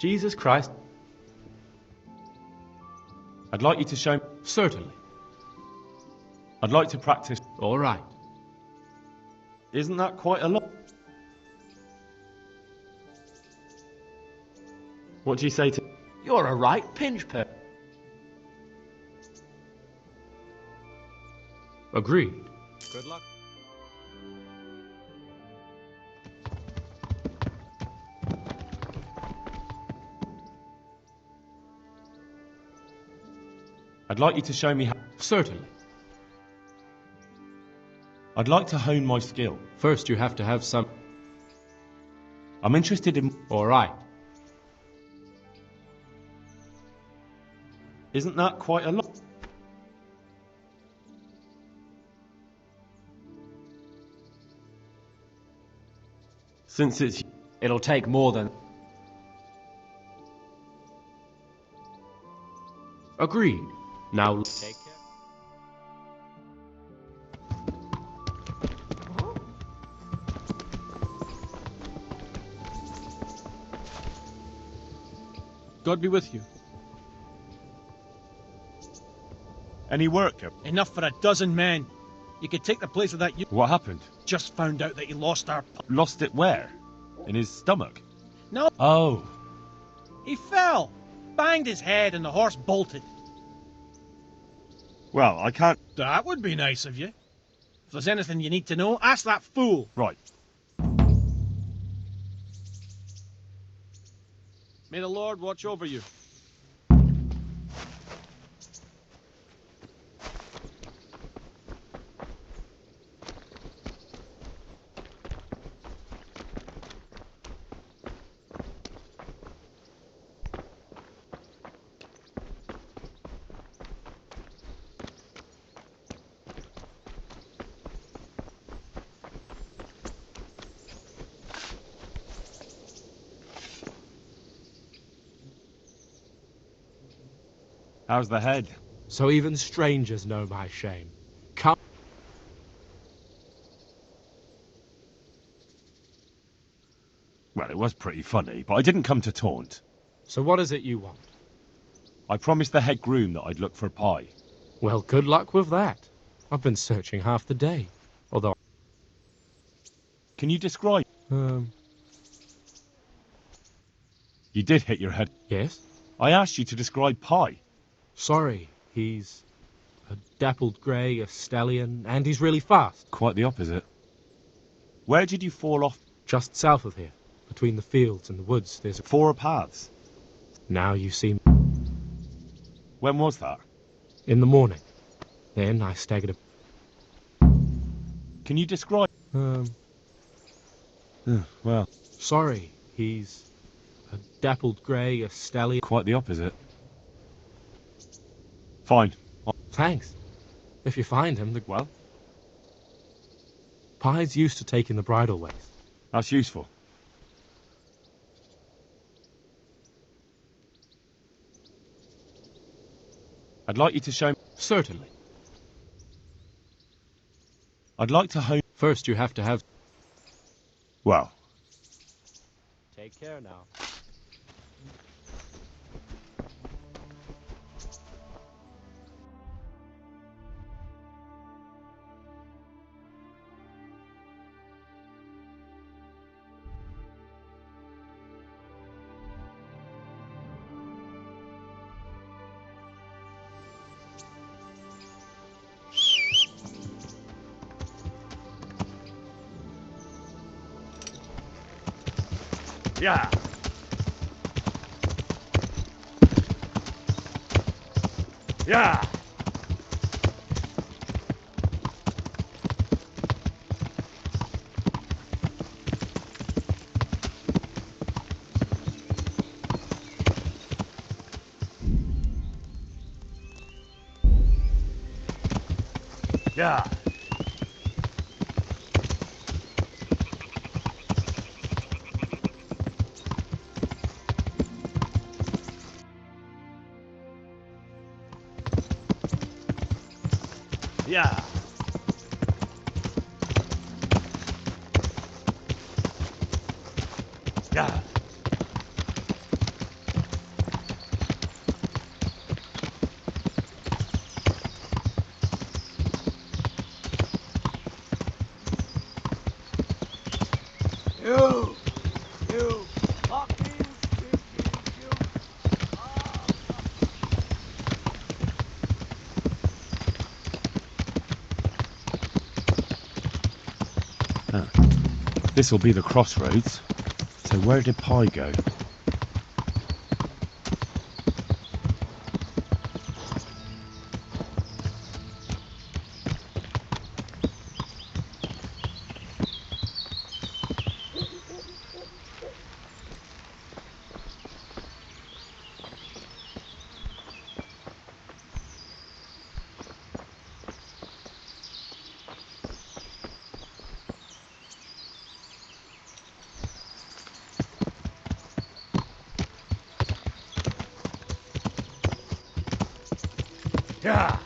Jesus Christ. I'd like you to show me. Certainly. I'd like to practice. All right. Isn't that quite a lot? What do you say to... You're a right pinch per. Agreed. Good luck. I'd like you to show me how... Certainly. I'd like to hone my skill. First, you have to have some... I'm interested in... All right. Isn't that quite a lot? Since it's... It'll take more than... Agreed. Now... Take care. God be with you. Any work? Enough for a dozen men. You could take the place of that you What happened? just found out that he lost our... Lost it where? In his stomach? No, Oh. he fell. Banged his head and the horse bolted. Well, I can't... That would be nice of you. If there's anything you need to know, ask that fool. Right. May the Lord watch over you. How's the head? So even strangers know my shame. Come... Well, it was pretty funny, but I didn't come to taunt. So what is it you want? I promised the head groom that I'd look for a pie. Well, good luck with that. I've been searching half the day. Although... Can you describe... You did hit your head. Yes? I asked you to describe pie. Sorry, he's a dappled grey, a stallion, and he's really fast. Quite the opposite. Where did you fall off? Just south of here, between the fields and the woods, there's a... 4 paths. Now you see... When was that? In the morning. Then I staggered a... Can you describe... Well... Sorry, he's a dappled grey, a stallion... Quite the opposite. Fine. Thanks. If you find him, the... Well? Pies used to take in the bridleways. That's useful. I'd like you to show me... Certainly. I'd like to hone... First you have to have... Well... Take care now. Yeah. Yeah. Yeah. Yeah. Yeah. You! You! Fucking stupid! You! This'll be the crossroads. So where did Pi go? Yeah!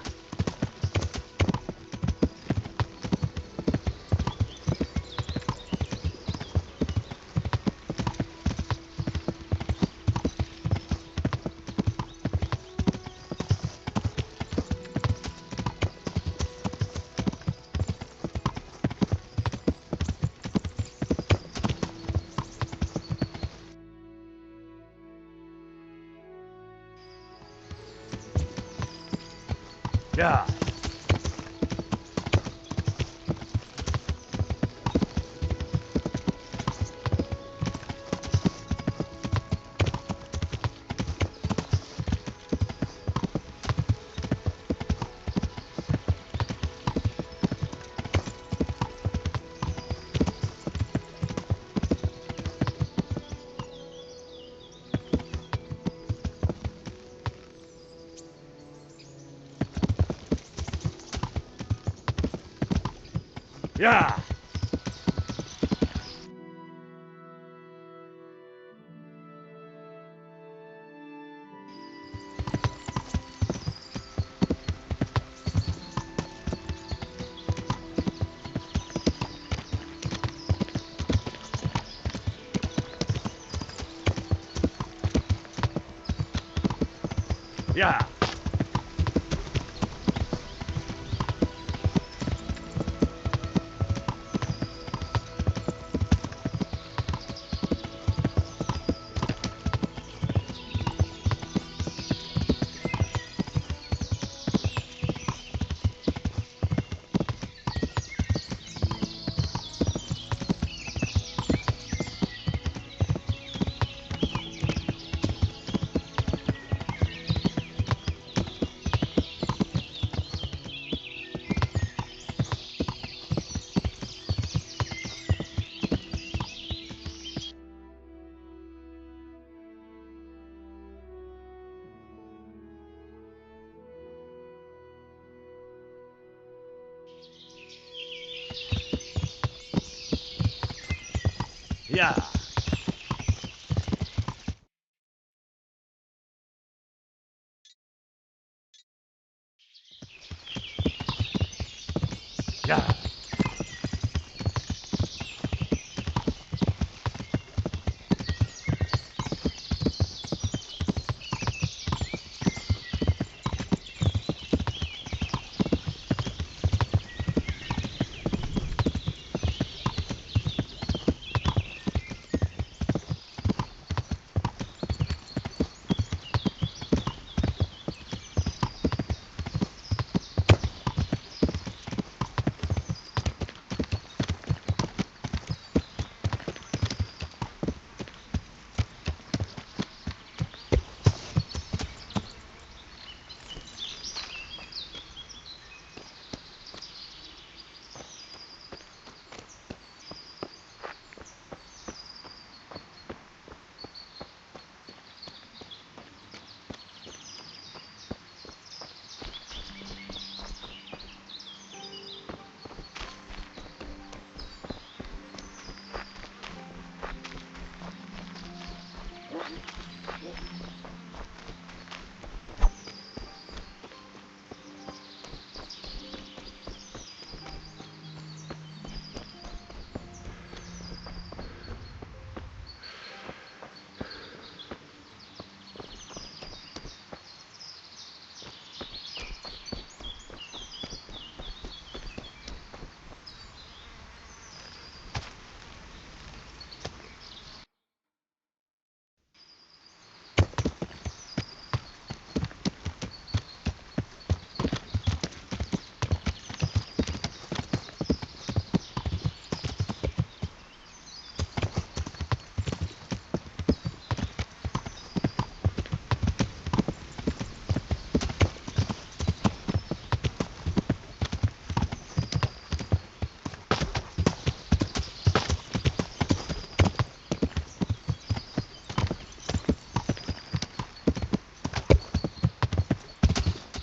Yeah! Yeah! Yeah! Yeah! Yeah!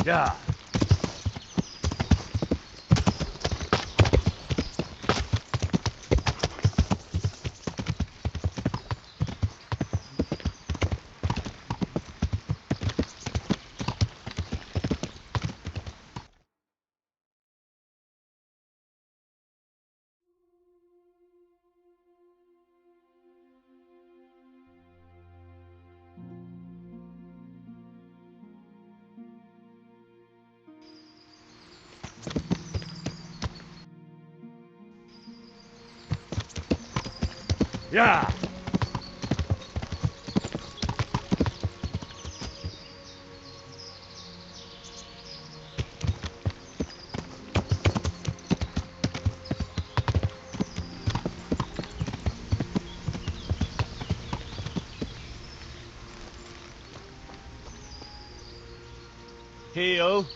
Yeah. Yeah. Heel.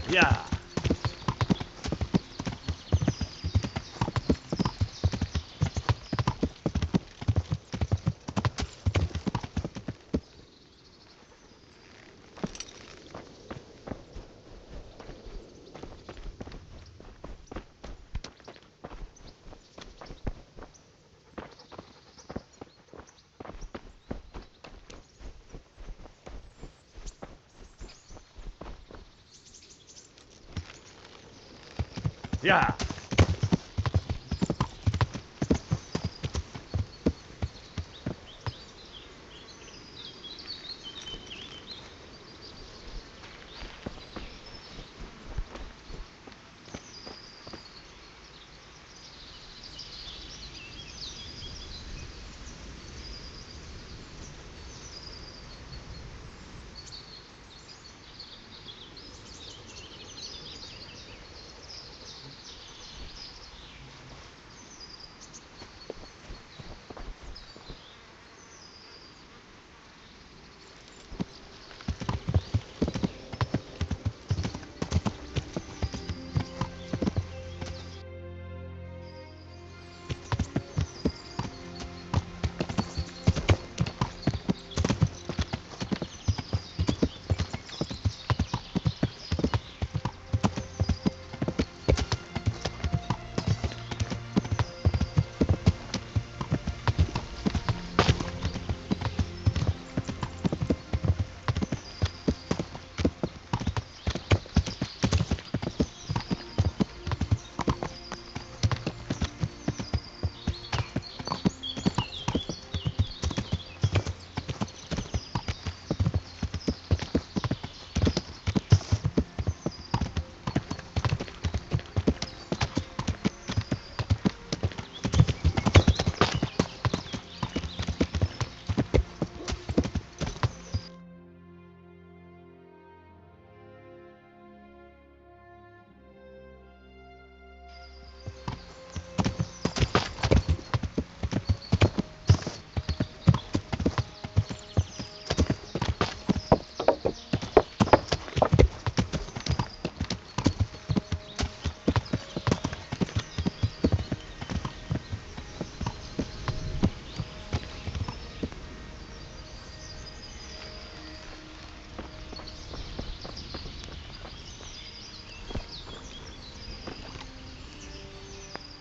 Yeah. Yeah.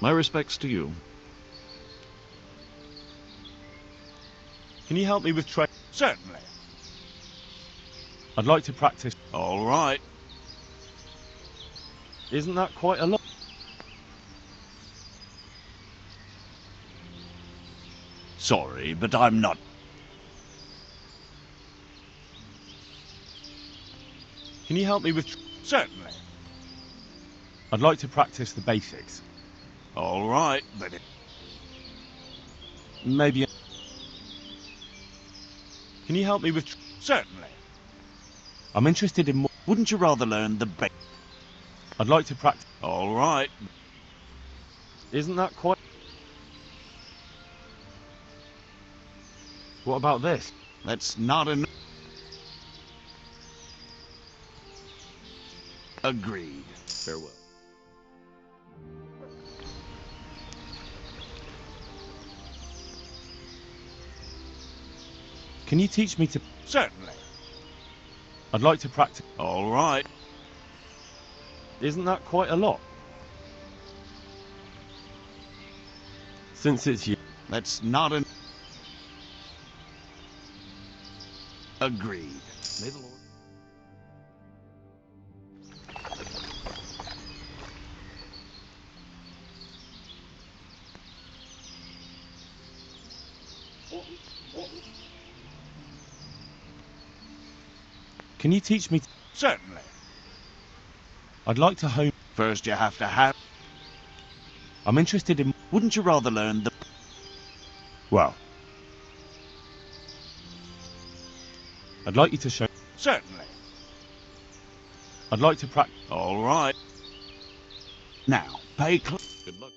My respects to you. Can you help me with Certainly. I'd like to practice. All right. Isn't that quite a lot? Sorry, but I'm not. Can you help me with... Certainly. I'd like to practice the basics. All right, but Maybe... Can you help me with... certainly. I'm interested in more... Wouldn't you rather learn the I'd like to practice... All right. Isn't that quite... What about this? That's not enough. Agreed. Farewell. Can you teach me to... Certainly. I'd like to practice... All right. Isn't that quite a lot? Since it's you... That's not an... Agreed. May the Lord... Can you teach me... Certainly. I'd like to hone... First you have to have... I'm interested in... Wouldn't you rather learn the... Well... I'd like you to show... Certainly. I'd like to practice... All right. Now, pay close... Good luck.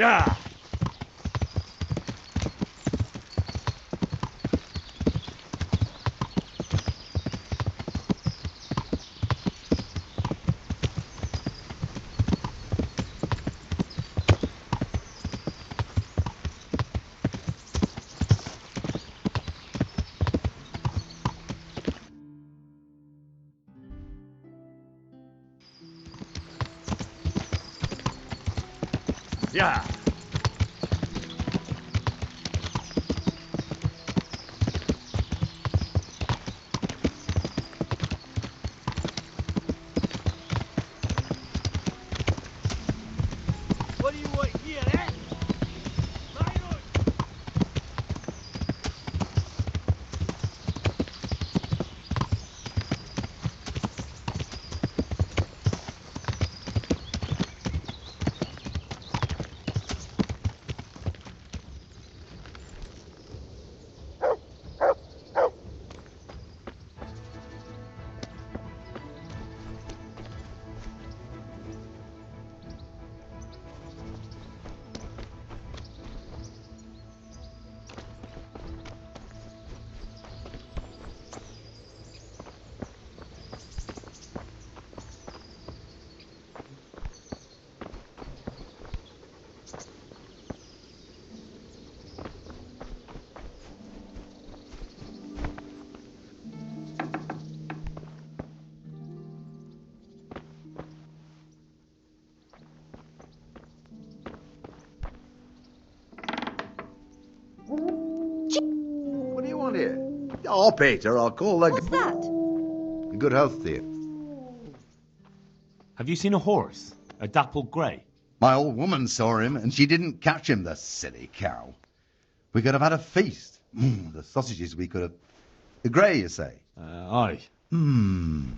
Yeah. Yeah. What do you want here, eh? Line out! What do you want here? Oh, Peter, I'll call the... What's that? Good health to you. Have you seen a horse? A dappled grey? My old woman saw him, and she didn't catch him, the silly cow. We could have had a feast. The sausages we could have... The grey, you say? Aye. Hmm.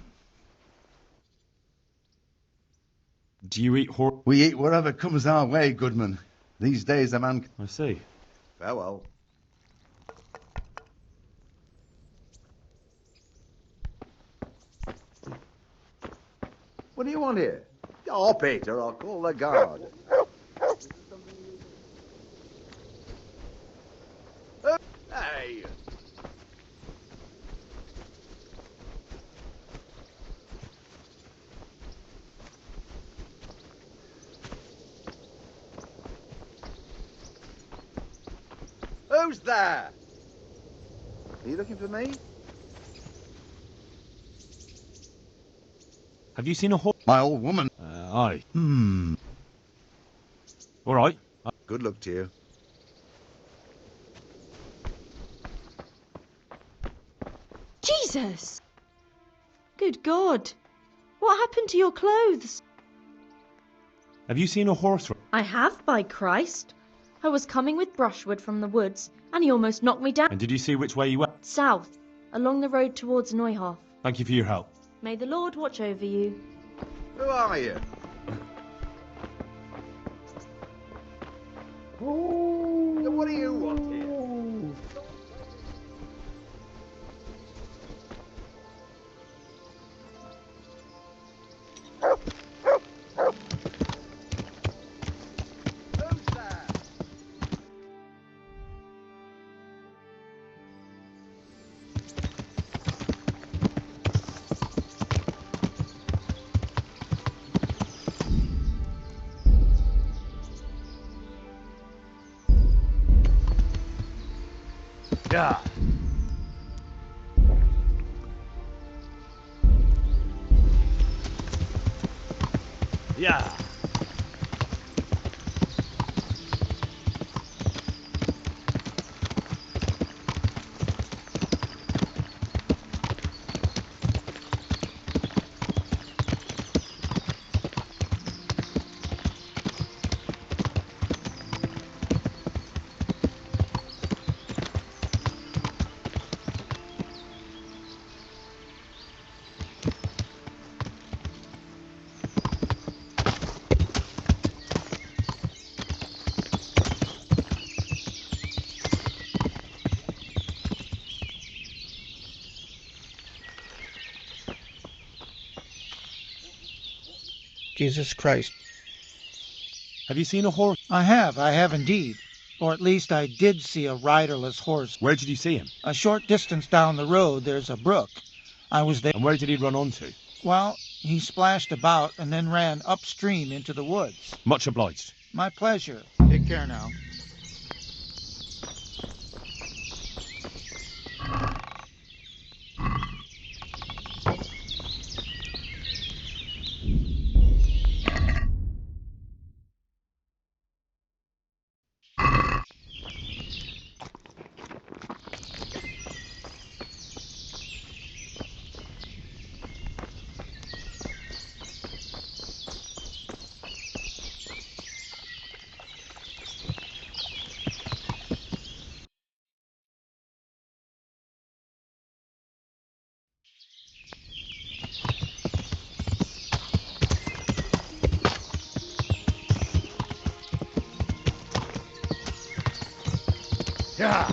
Do you eat horse? We eat wherever comes our way, Goodman. These days a man... I see. Farewell. What do you want here? Oh, Peter, I'll call the guard. Hey! Who's there? Are you looking for me? Have you seen a horse? My old woman. Aye. Hmm. All right. Good luck to you. Jesus! Good God! What happened to your clothes? Have you seen a horse? I have, by Christ. I was coming with brushwood from the woods, and he almost knocked me down. And did you see which way you went? South, along the road towards Neuhof. Thank you for your help. May the Lord watch over you. Who are you? What do you want here? Who's there? Yeah. Yeah. Jesus Christ. Have you seen a horse? I have indeed. Or at least I did see a riderless horse. Where did you see him? A short distance down the road there's a brook. I was there. And where did he run onto? Well, he splashed about and then ran upstream into the woods. Much obliged. My pleasure. Take care now. Yeah.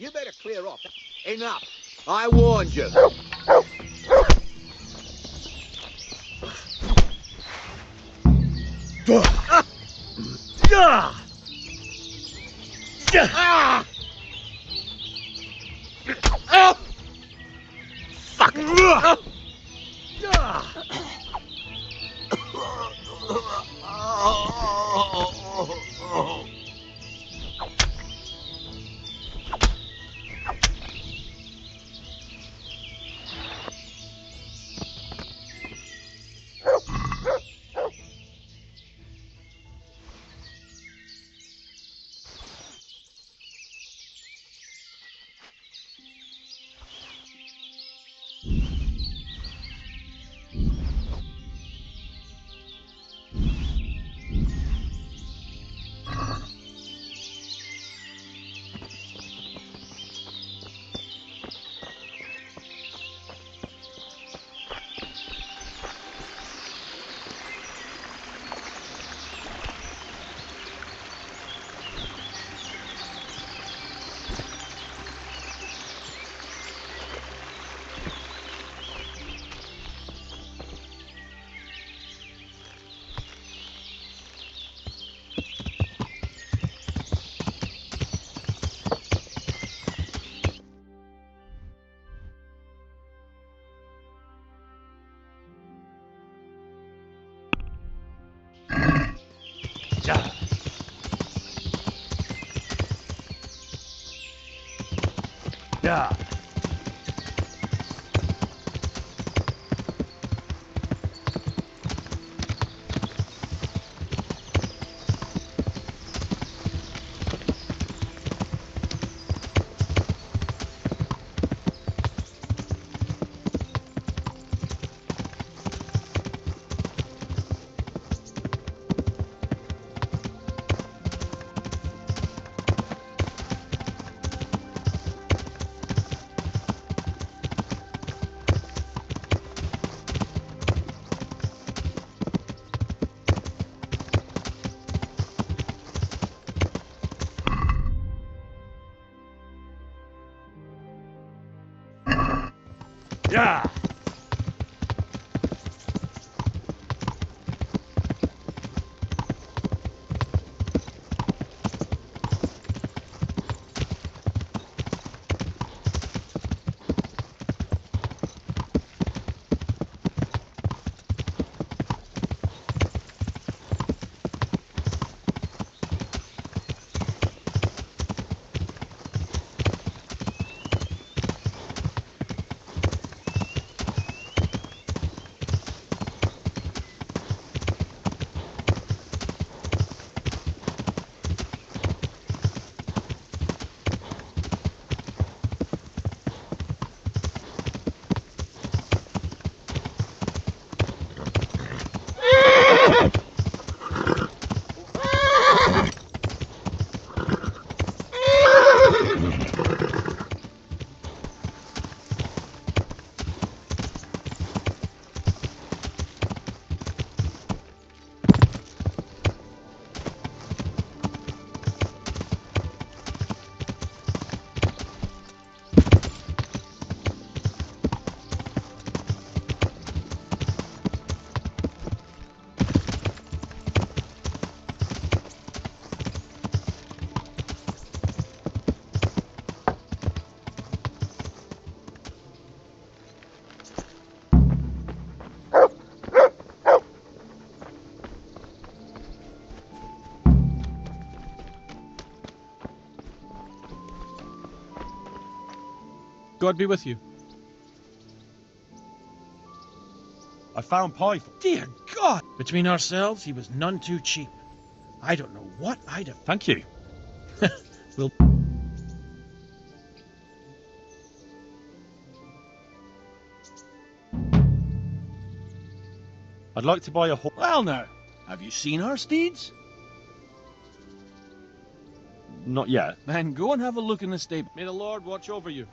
You better clear off. Enough. I warned you. Fuck it. Yeah. Yeah. God be with you. I found pie. Dear God! Between ourselves, he was none too cheap. I don't know what I'd have... Thank you. We'll... I'd like to buy a horse. Well now, have you seen our steeds? Not yet. Then go and have a look in the stable. May the Lord watch over you.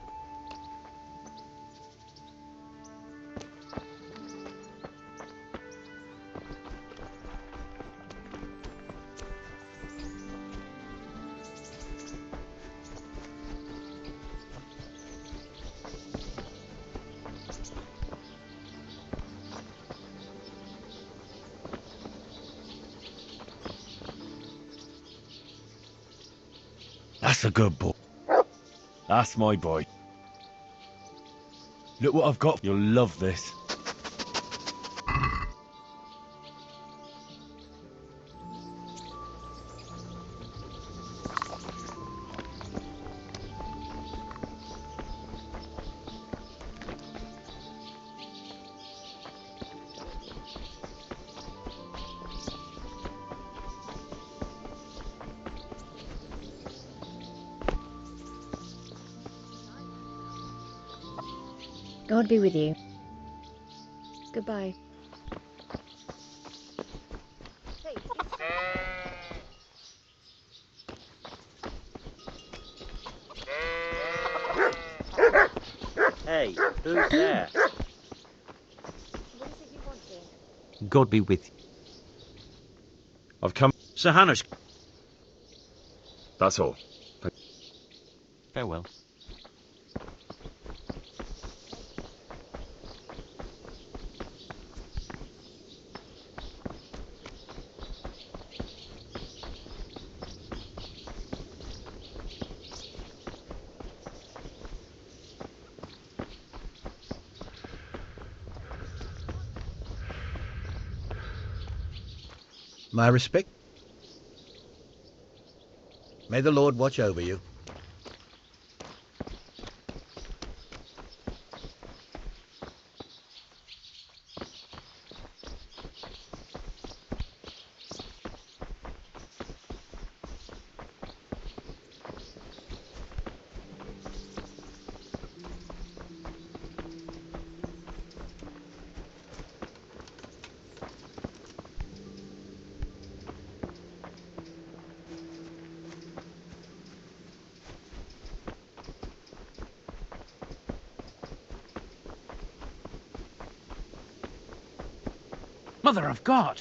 That's a good boy. That's my boy. Look what I've got. You'll love this. God be with you. Goodbye. Hey, who's there? God be with you. I've come. Sir Hannah's. That's all. Farewell. My respect. May the Lord watch over you. Mother of God!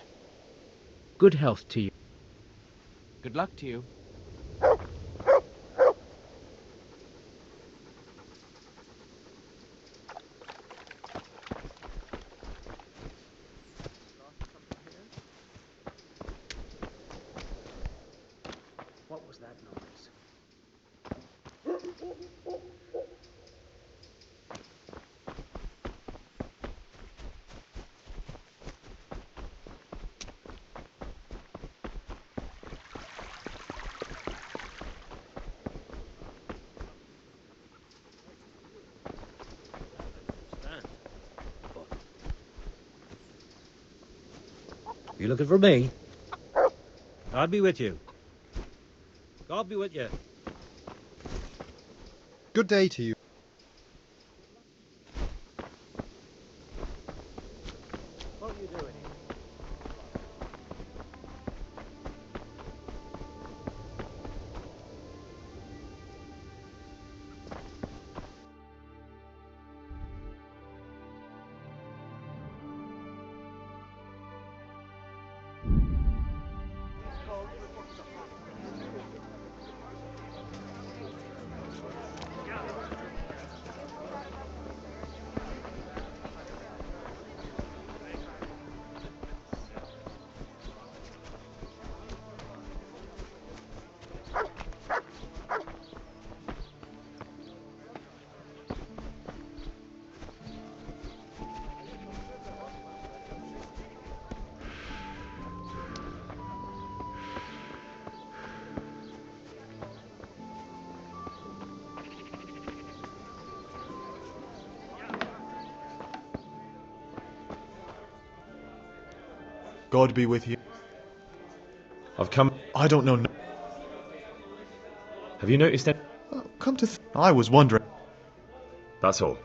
Good health to you. Good luck to you. What was that noise? You looking for me? God be with you. God be with you. Good day to you. What are you doing here? God be with you. I've come. I don't know. Have you noticed that? Come to I was wondering. That's all.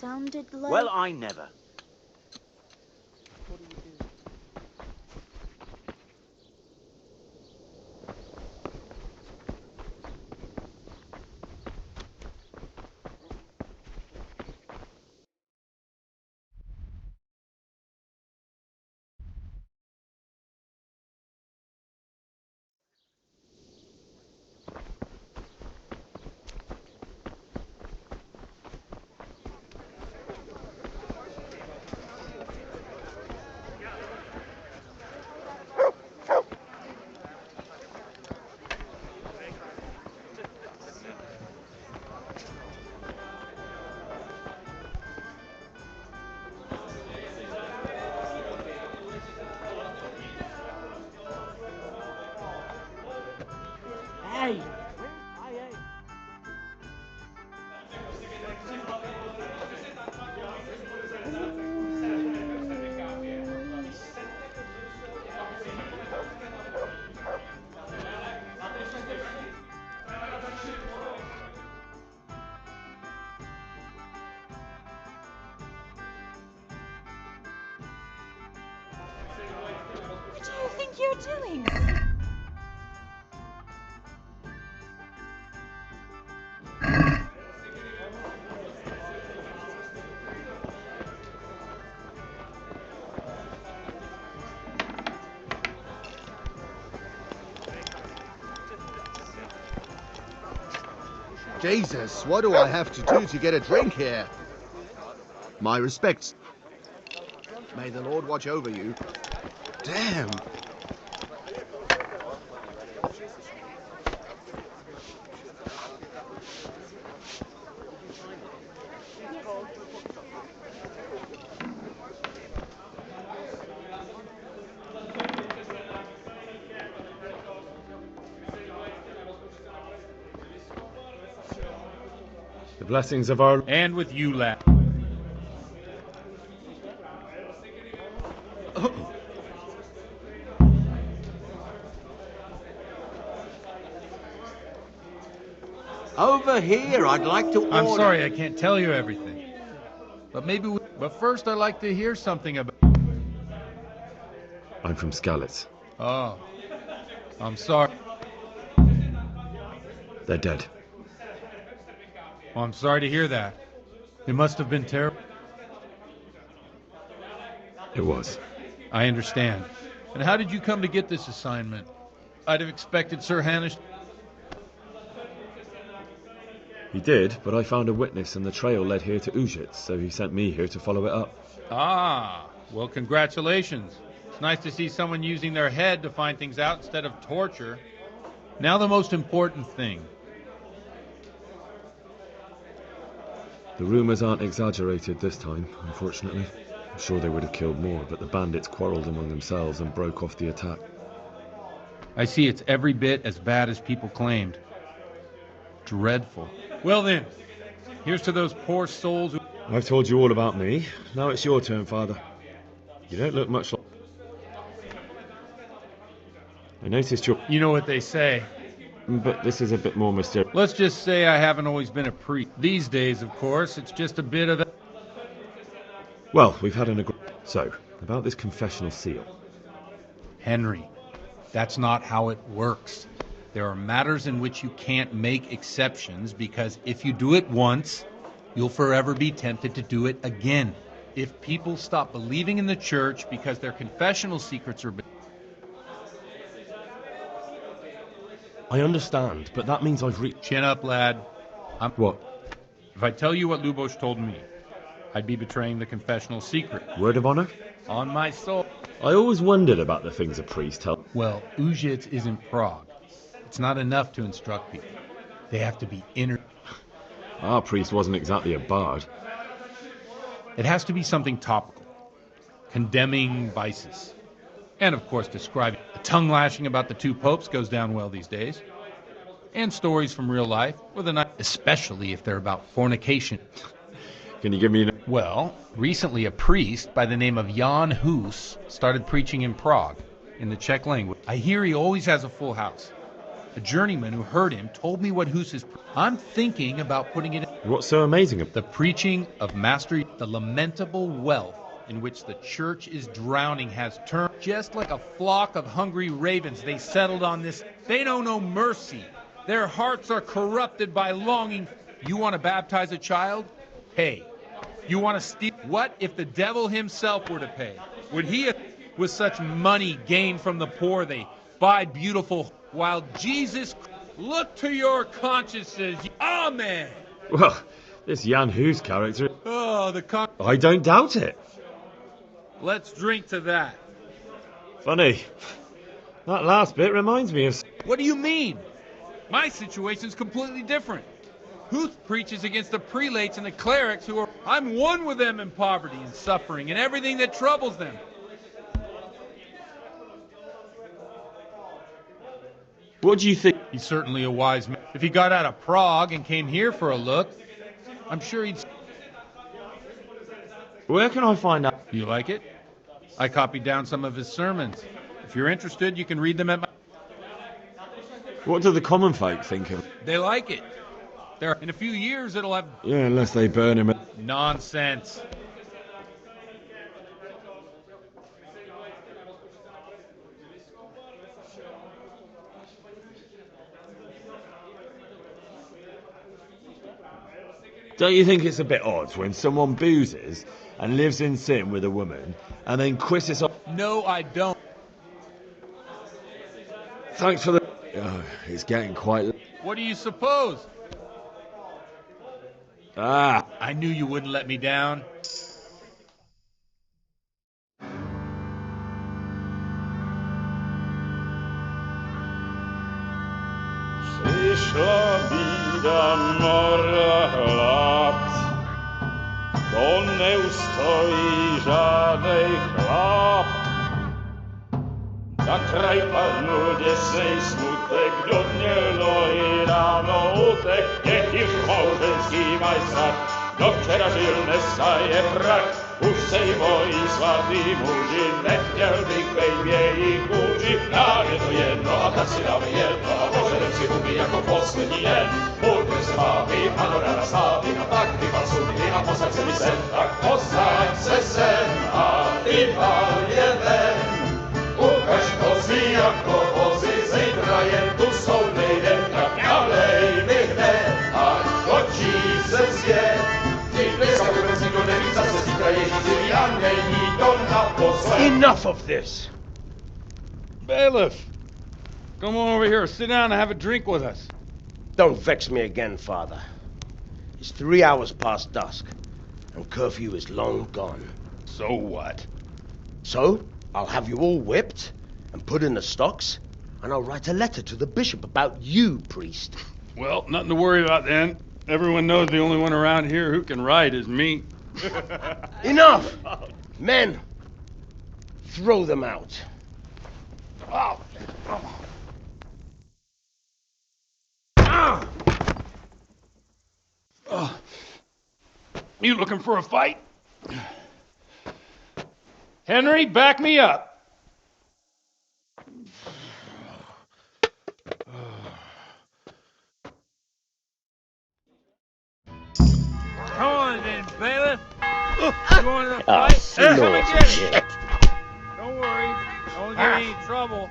sounded like... Well, I never. Hey! What do you think you're doing? Jesus, what do I have to do to get a drink here? My respects. May the Lord watch over you. Damn. The blessings of our... And with you, lad. Over here, I'd like to order... I'm sorry I can't tell you everything. But maybe we... But first I'd like to hear something about... I'm from Skalitz. Oh. I'm sorry. They're dead. Well, I'm sorry to hear that. It must have been terrible. It was. I understand. And how did you come to get this assignment? I'd have expected Sir Hanish... He did, but I found a witness and the trail led here to Ujit, so he sent me here to follow it up. Ah, well, congratulations. It's nice to see someone using their head to find things out instead of torture. Now the most important thing. The rumours aren't exaggerated this time, unfortunately. I'm sure they would have killed more, but the bandits quarrelled among themselves and broke off the attack. I see it's every bit as bad as people claimed. Dreadful. Well then, here's to those poor souls who... I've told you all about me. Now it's your turn, Father. You don't look much like... I noticed you're... You know what they say. But this is a bit more mysterious. Let's just say I haven't always been a priest. These days, of course, it's just a bit of a... Well, we've had an agreement. So, about this confessional seal. Henry, that's not how it works. There are matters in which you can't make exceptions because if you do it once, you'll forever be tempted to do it again. If people stop believing in the church because their confessional secrets are... I understand, but that means I've reached... Chin up, lad. What? If I tell you what Lubosh told me, I'd be betraying the confessional secret. Word of honor? On my soul. I always wondered about the things a priest tells. Well, Ujits isn't Prague. It's not enough to instruct people. They have to be inner... Our priest wasn't exactly a bard. It has to be something topical. Condemning vices. And, of course, describing... The tongue lashing about the two popes goes down well these days. And stories from real life, with a nice... Especially if they're about fornication. Can you give me... Well, recently a priest by the name of Jan Hus started preaching in Prague, in the Czech language. I hear he always has a full house. A journeyman who heard him told me what Hus is. I'm thinking about putting it in. What's so amazing about The preaching of Master, the lamentable wealth in which the church is drowning has turned just like a flock of hungry ravens. They settled on this. They know no mercy. Their hearts are corrupted by longing. You want to baptize a child? Pay. You want to steal? What if the devil himself were to pay? Would he, with such money gained from the poor, they buy beautiful, while Jesus, look to your consciences. Amen. Well, this Jan Hus character... Oh, I don't doubt it. Let's drink to that. Funny. That last bit reminds me of... What do you mean? My situation's completely different. Huth preaches against the prelates and the clerics who are... I'm one with them in poverty and suffering and everything that troubles them. What do you think? He's certainly a wise man. If he got out of Prague and came here for a look, I'm sure he'd... Where can I find out? Do you like it? I copied down some of his sermons. If you're interested, you can read them at my... What do the common folk think of? They like it. In a few years, it'll have... Yeah, unless they burn him. Nonsense. Don't you think it's a bit odd when someone boozes and lives in sin with a woman and then quits us off? No, I don't. Thanks for the... Oh, it's getting quite... What do you suppose? Ah! I knew you wouldn't let me down. Przyszła bida mora lat, to nie ustoi żadnej chlap. Na kraj panu desej smutek, dodnielo i rano utek, niech już małżeński majstrat, do wczera żylne staje brak. Už sej mojí svatý muži, nechtěl bych bejbě jich muži, nám je to jedno a tak si dáme jedno a požerem si huby jako poslední den. Buďme se mámy, ano ráda slávy a tak vypal sudy a posaď se mi sem, tak posaď se sem a vypal je ven. Ukaž kozy jako vozy, zítra jen tu soudnej den, tak nalej mi hned, ať točí se svět. Enough of this! Bailiff, come on over here, sit down and have a drink with us. Don't vex me again, Father. It's 3 hours past dusk, and curfew is long gone. So what? So, I'll have you all whipped and put in the stocks, and I'll write a letter to the bishop about you, priest. Well, nothing to worry about then. Everyone knows the only one around here who can ride is me. Enough! Men, throw them out. Oh. Oh. You looking for a fight? Henry, back me up. Come on then, bailiff. You want to fight? Come Come and and get it. Don't worry. I won't get any trouble.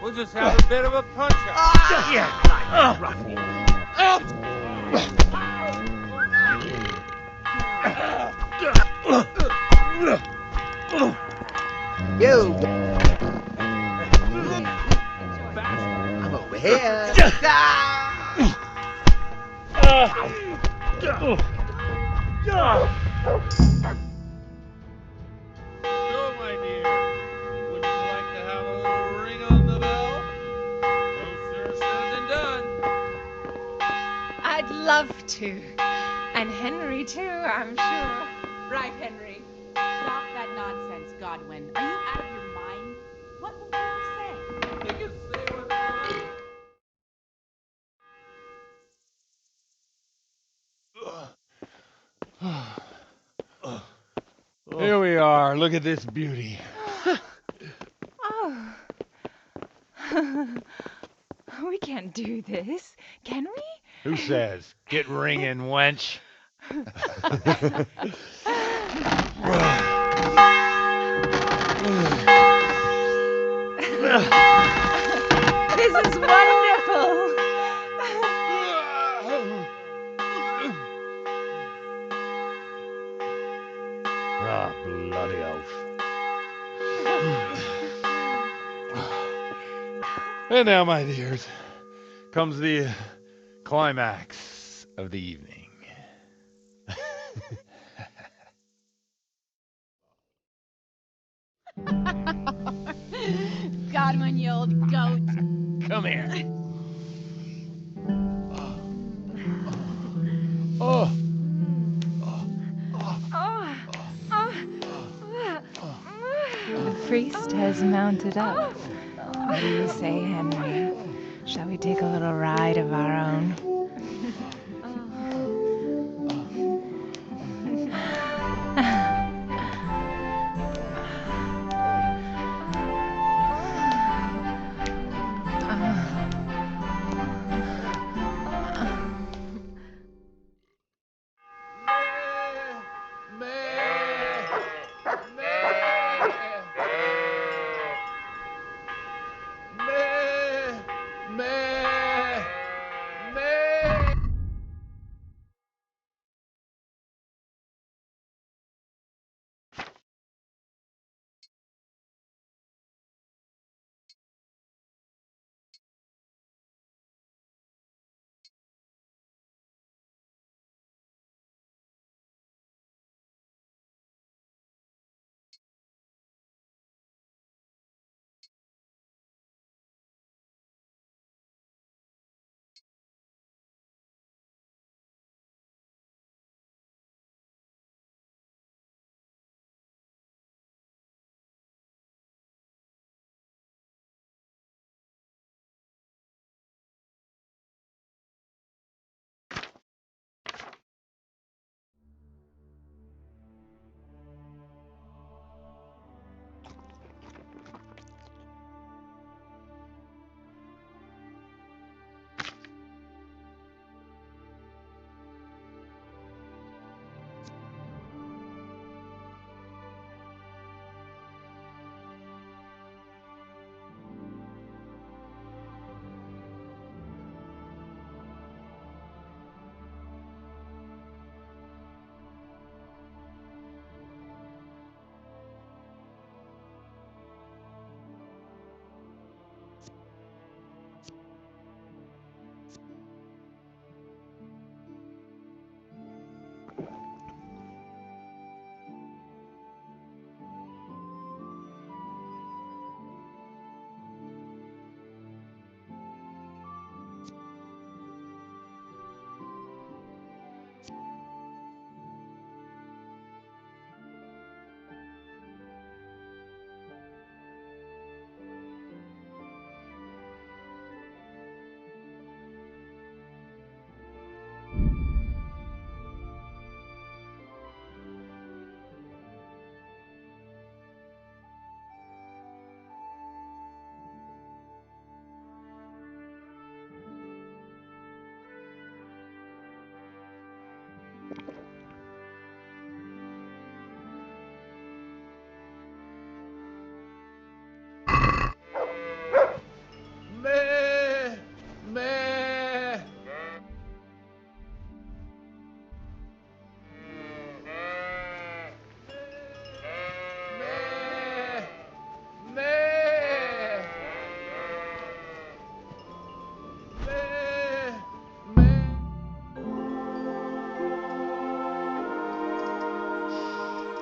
We'll just have a bit of a punch-out. You! I'm over here. So, my dear, would you like to have a little ring on the bell? No sooner said than done. I'd love to. And Henry, too, I'm sure. Right, Henry. Stop that nonsense, Godwin. Are you out of your mind? What will people say? They can say what they want. Here we are. Look at this beauty. Oh. We can't do this, can we? Who says? Get ringing, wench. This is wonderful. Ah, bloody oath. And now, my dears, comes the climax of the evening. Godwin, you old goat. Come here. Oh. The priest has mounted up. What do you say, Henry? Shall we take a little ride of our own?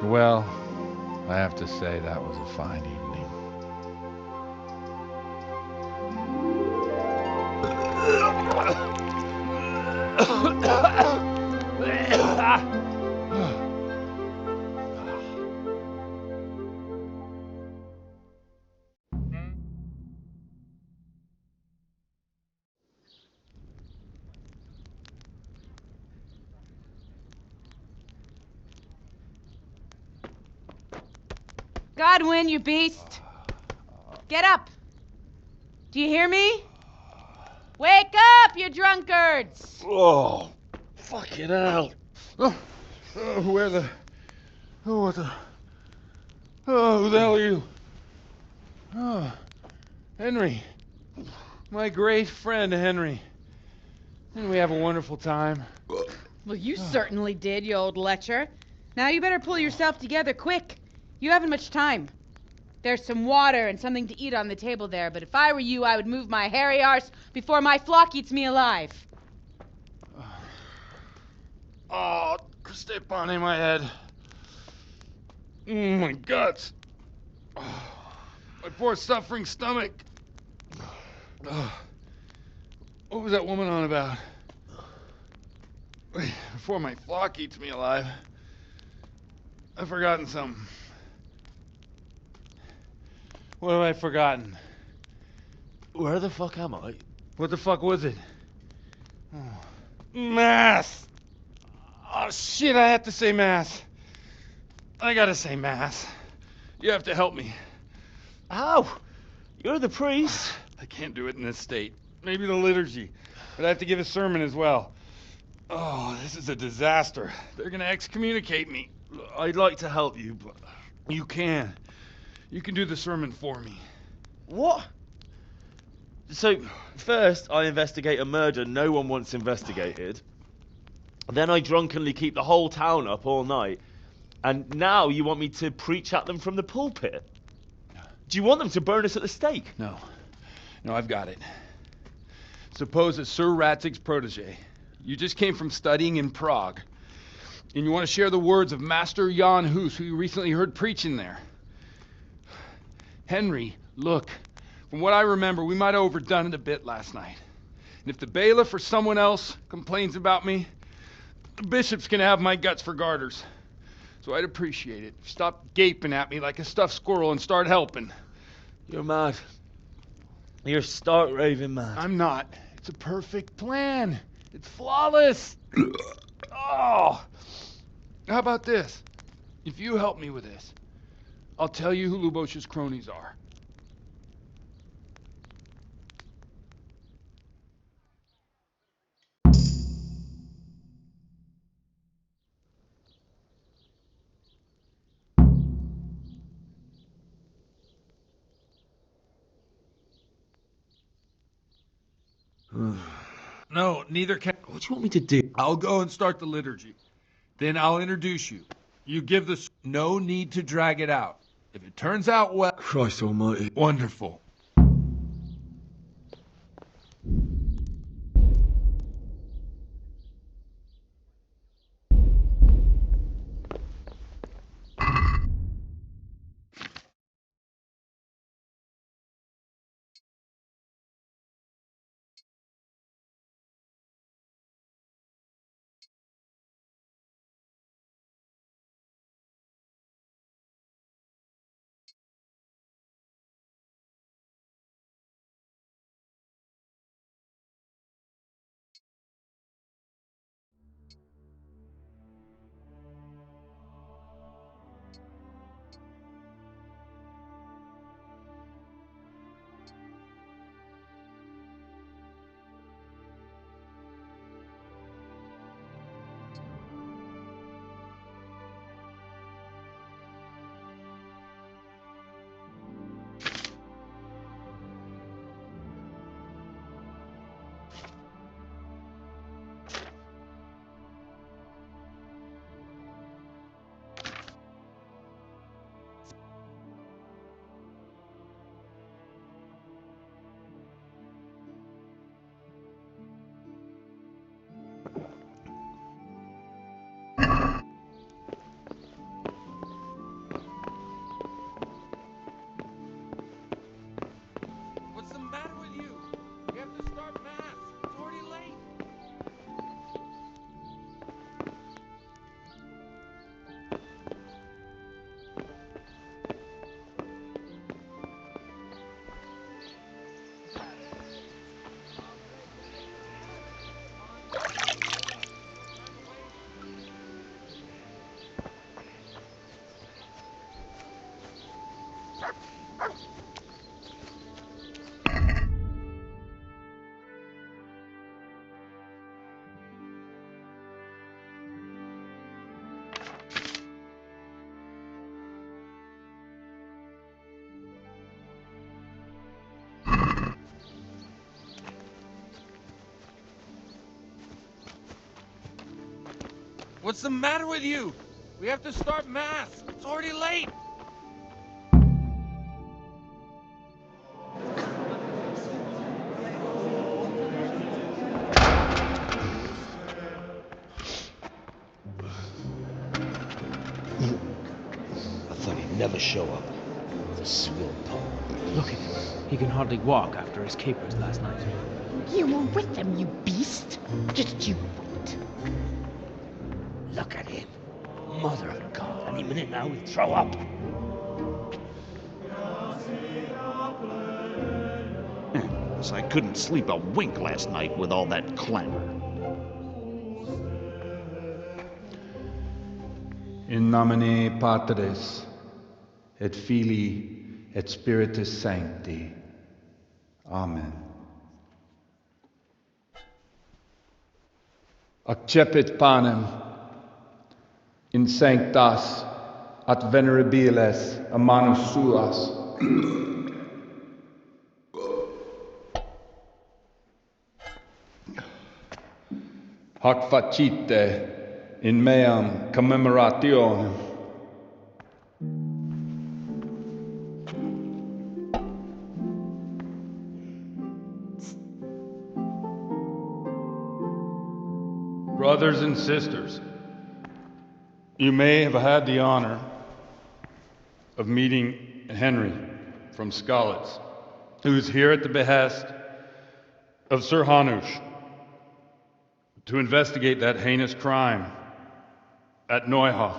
Well, I have to say that was a fine evening. Godwin, you beast! Get up! Do you hear me? Wake up, you drunkards! Oh, fucking hell. Where the... Oh, what the... Oh, who the hell are you? Oh, Henry. My great friend, Henry. Didn't we have a wonderful time? Well, you certainly did, you old lecher. Now you better pull yourself together quick. You haven't much time. There's some water and something to eat on the table there, but if I were you, I would move my hairy arse before my flock eats me alive. Oh, step on my head. My guts. Oh, my poor suffering stomach. Oh, what was that woman on about? Wait, before my flock eats me alive. I've forgotten something. What have I forgotten? Where the fuck am I? What the fuck was it? Oh. Mass! Oh shit, I have to say mass. I gotta say mass. You have to help me. How? You're the priest. I can't do it in this state. Maybe the liturgy. But I have to give a sermon as well. Oh, this is a disaster. They're gonna excommunicate me. I'd like to help you, but... You can. You can do the sermon for me. What? So, first I investigate a murder no one wants investigated. Then I drunkenly keep the whole town up all night. And now you want me to preach at them from the pulpit? Do you want them to burn us at the stake? No. No, I've got it. Suppose that Sir Ratzig's protege. You just came from studying in Prague. And you want to share the words of Master Jan Hus, who you recently heard preaching there. Henry, look. From what I remember, we might have overdone it a bit last night. And if the bailiff or someone else complains about me, the bishops can have my guts for garters. So I'd appreciate it. Stop gaping at me like a stuffed squirrel and start helping. You're mad. You're stark raving mad. I'm not. It's a perfect plan. It's flawless. Oh. How about this? If you help me with this, I'll tell you who Lubosh's cronies are. No, neither can... What do you want me to do? I'll go and start the liturgy. Then I'll introduce you. You give the... No need to drag it out. If it turns out well... Christ almighty. Wonderful. What's the matter with you? We have to start Mass. It's already late. I thought he'd never show up. The swill pole. Look at him. He can hardly walk after his capers last night. You were with them, you beast. Just you wait. Look at him. Mother of God. Any minute now he'll throw up. So I couldn't sleep a wink last night with all that clamor. In nomine Patris, et Filii, et Spiritus Sancti. Amen. Accepit panem in sanctas at venerabiles a manus suas. Hac facite in meam commemorationem. Brothers and sisters, you may have had the honor of meeting Henry from Skalitz, who is here at the behest of Sir Hanush to investigate that heinous crime at Neuhof.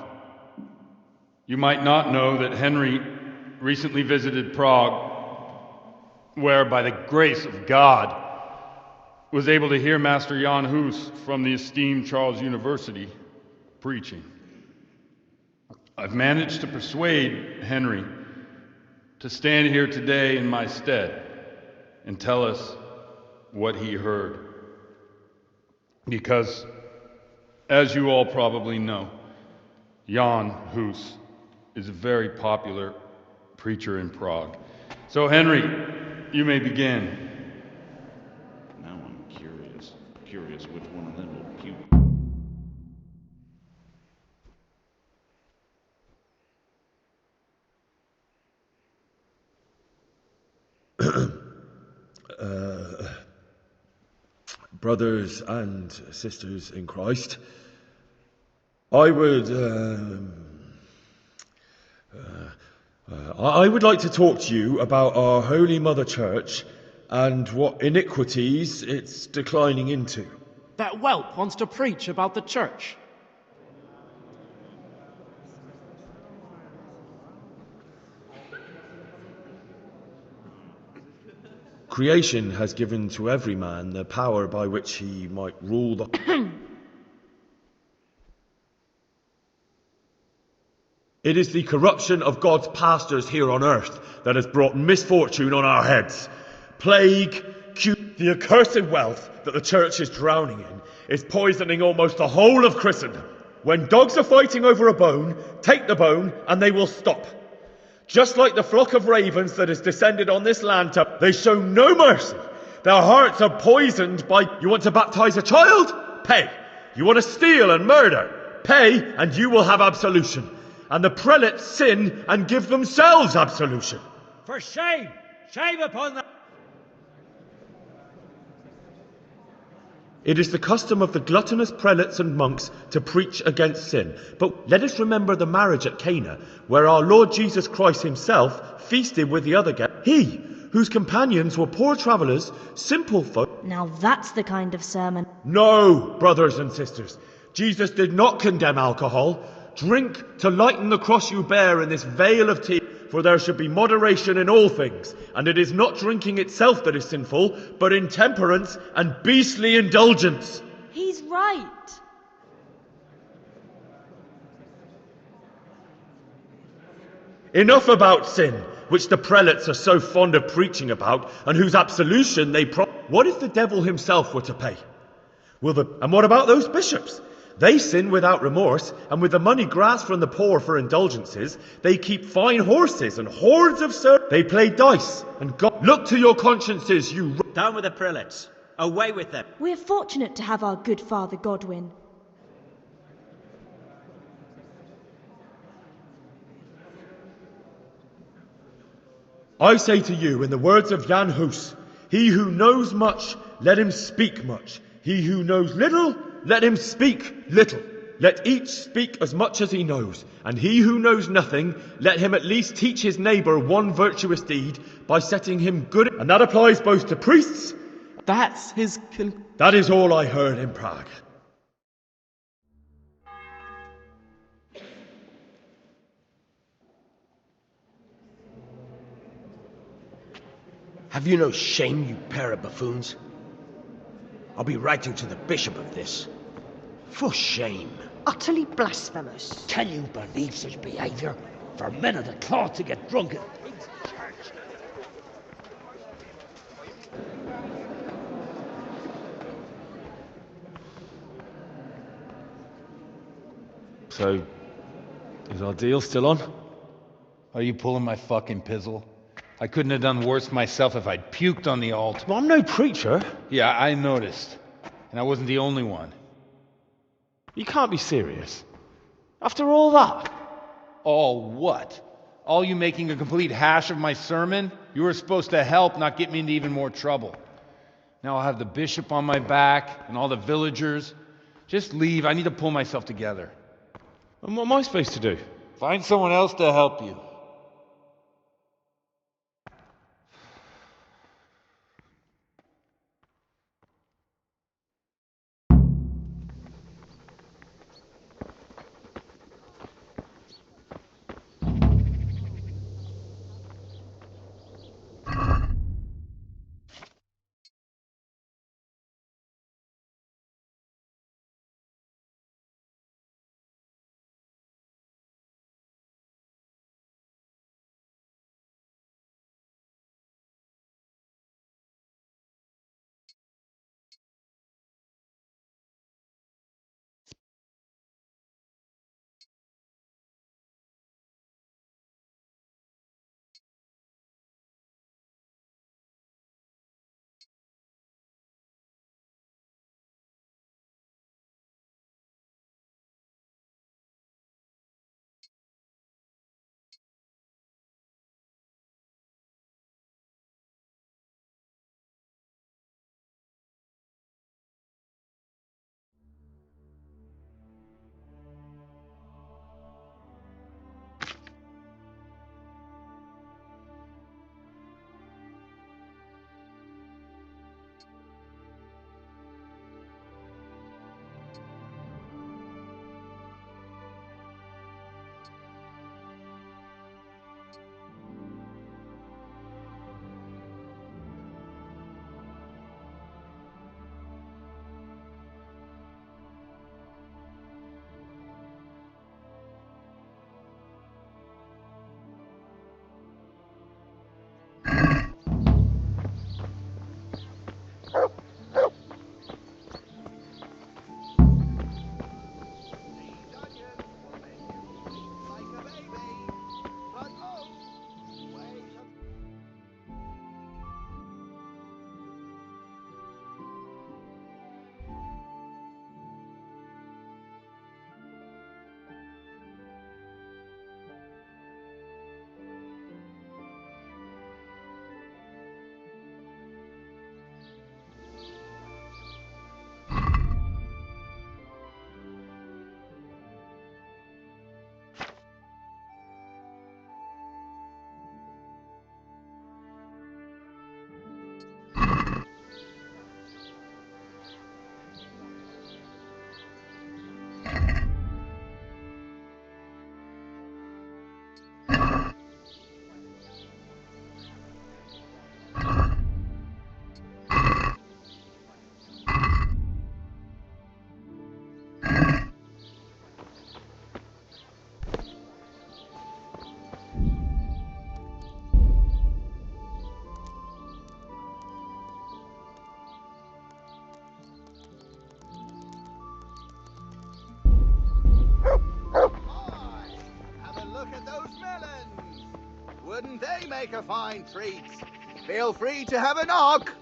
You might not know that Henry recently visited Prague, where, by the grace of God, was able to hear Master Jan Hus from the esteemed Charles University preaching. I've managed to persuade Henry to stand here today in my stead and tell us what he heard. Because, as you all probably know, Jan Hus is a very popular preacher in Prague. So, Henry, you may begin. Now I'm curious which one of them will puke. Brothers and sisters in Christ, I would like to talk to you about our Holy Mother Church and what iniquities it's declining into. That whelp wants to preach about the church. Creation has given to every man the power by which he might rule the... It is the corruption of God's pastors here on earth that has brought misfortune on our heads. Plague, the accursed wealth that the church is drowning in is poisoning almost the whole of Christendom. When dogs are fighting over a bone, take the bone and they will stop. Just like the flock of ravens that has descended on this land, they show no mercy. Their hearts are poisoned by... You want to baptize a child? Pay. You want to steal and murder? Pay, and you will have absolution. And the prelates sin and give themselves absolution. For shame! Shame upon them! It is the custom of the gluttonous prelates and monks to preach against sin. But let us remember the marriage at Cana, where our Lord Jesus Christ himself feasted with the other guests. He, whose companions were poor travellers, simple folk. Now that's the kind of sermon. No, brothers and sisters. Jesus did not condemn alcohol. Drink to lighten the cross you bear in this vale of tea. For there should be moderation in all things, and it is not drinking itself that is sinful, but intemperance and beastly indulgence. He's right. Enough about sin, which the prelates are so fond of preaching about, and whose absolution they What if the devil himself were to pay? And what about those bishops? They sin without remorse, and with the money grasped from the poor for indulgences, they keep fine horses and hordes of servants. They play dice, and God... Look to your consciences, you... Down with the prelates. Away with them. We're fortunate to have our good Father Godwin. I say to you, in the words of Jan Hus, he who knows much, let him speak much. He who knows little, let him speak little. Let each speak as much as he knows, and he who knows nothing, let him at least teach his neighbour one virtuous deed by setting him good. And that applies both to priests. That's his That is all I heard in Prague. Have you no shame, you pair of buffoons? I'll be writing to the bishop of this. For shame. Utterly blasphemous. Can you believe such behaviour? For men of the cloth to get drunk at pigs' church. So, is our deal still on? Are you pulling my fucking pizzle? I couldn't have done worse myself if I'd puked on the altar. Well, I'm no preacher. Yeah, I noticed. And I wasn't the only one. You can't be serious. After all that? All what? All you making a complete hash of my sermon? You were supposed to help, not get me into even more trouble. Now I'll have the bishop on my back and all the villagers. Just leave. I need to pull myself together. And what am I supposed to do? Find someone else to help you. Wouldn't they make a fine treat? Feel free to have a knock.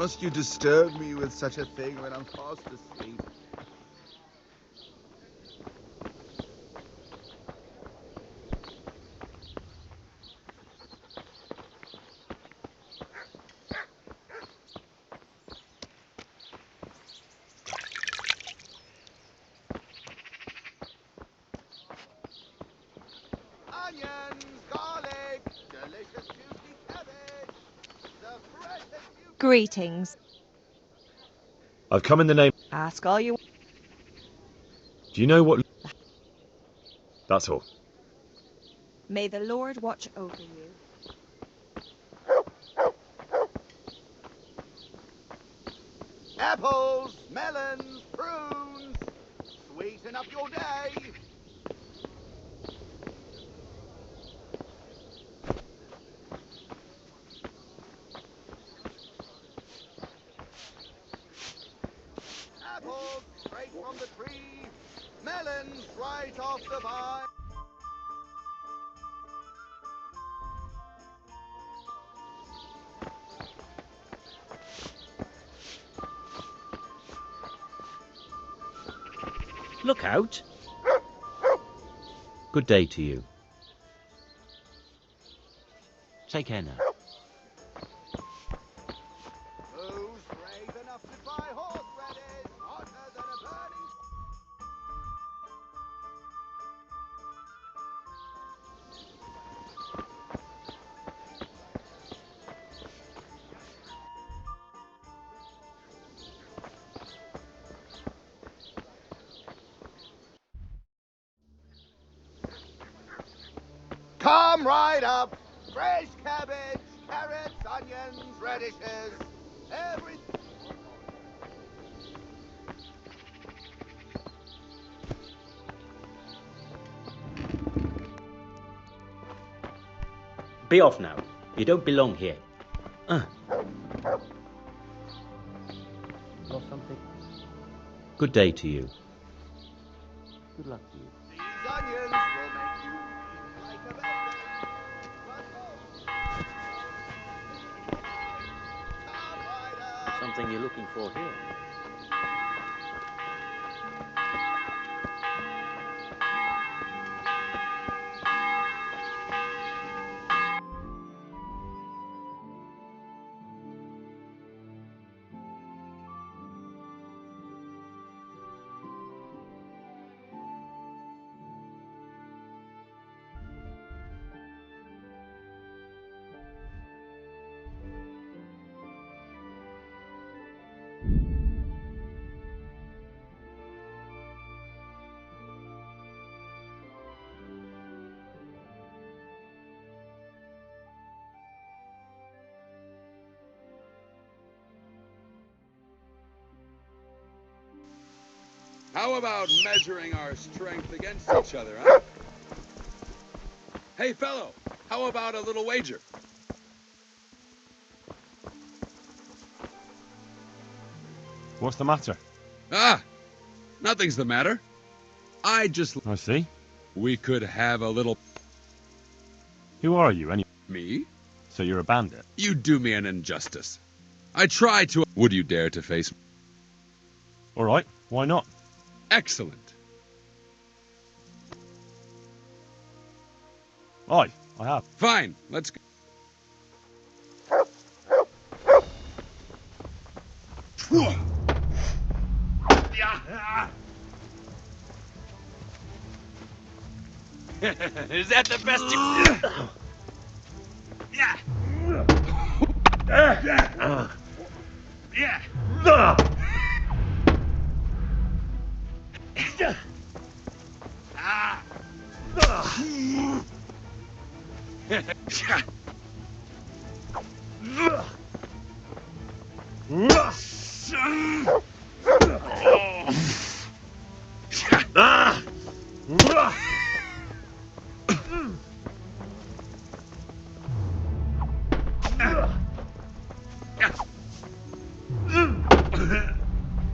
Must you disturb me with such a thing when I'm fast asleep? Onions, garlic, delicious juicy cabbage, the freshest Greetings. I've come in the name. Ask all you... Do you know what? That's all. May the Lord watch over you. apples, melons, prunes. Sweeten up your day. Apples straight from the tree, melons right off the vine. Look out! Good day to you. Take care now. Who's brave enough to try horseradish hotter than a burning... Come right up. Fresh cabbage, carrots, onions, radishes, everything. Be off now. You don't belong here. Lost something? Good day to you. Good luck to you. These onions will make you like a baby. Something you're looking for here. How about measuring our strength against each other, huh? Hey, fellow, how about a little wager? What's the matter? Ah, nothing's the matter. I see. We could have a little... Who are you, anyway? Me? So you're a bandit? You do me an injustice. I try to... Would you dare to face me? All right, why not? Excellent. Aye, I have. Fine, let's go. Is that the best you... Yeah.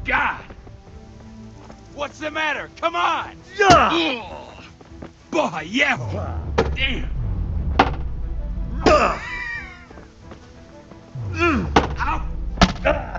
God! What's the matter? Come on! Boy, yeah! Damn! Ow!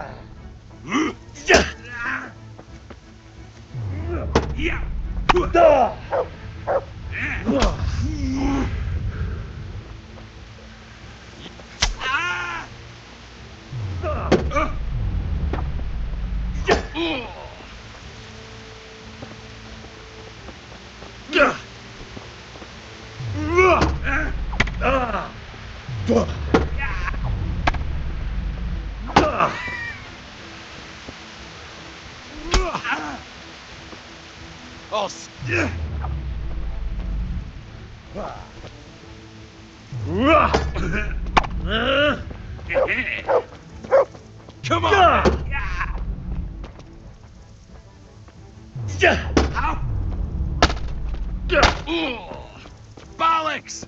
Oh, Come on! Bollocks!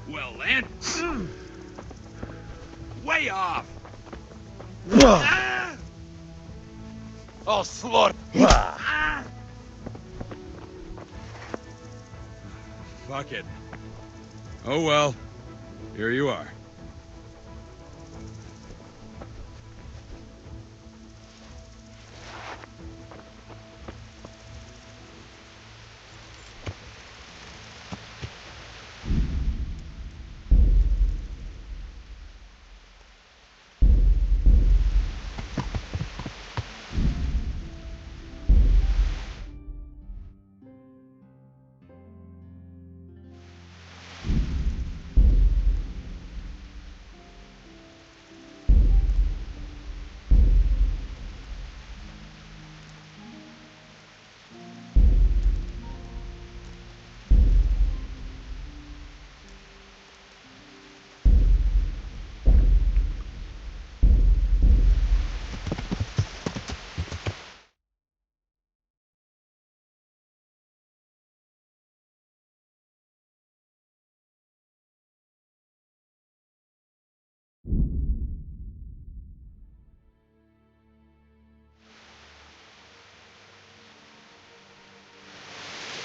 Well then, way off. oh, slaughter! Fuck it. Oh well, here you are.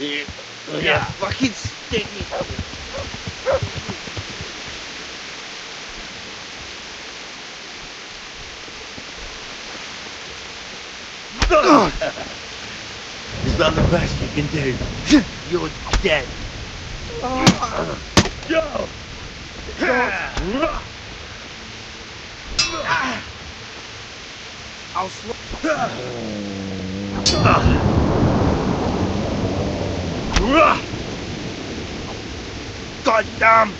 Yeah, fucking sticky. Is that the best you can do? You're dead. Go! I'll God damn!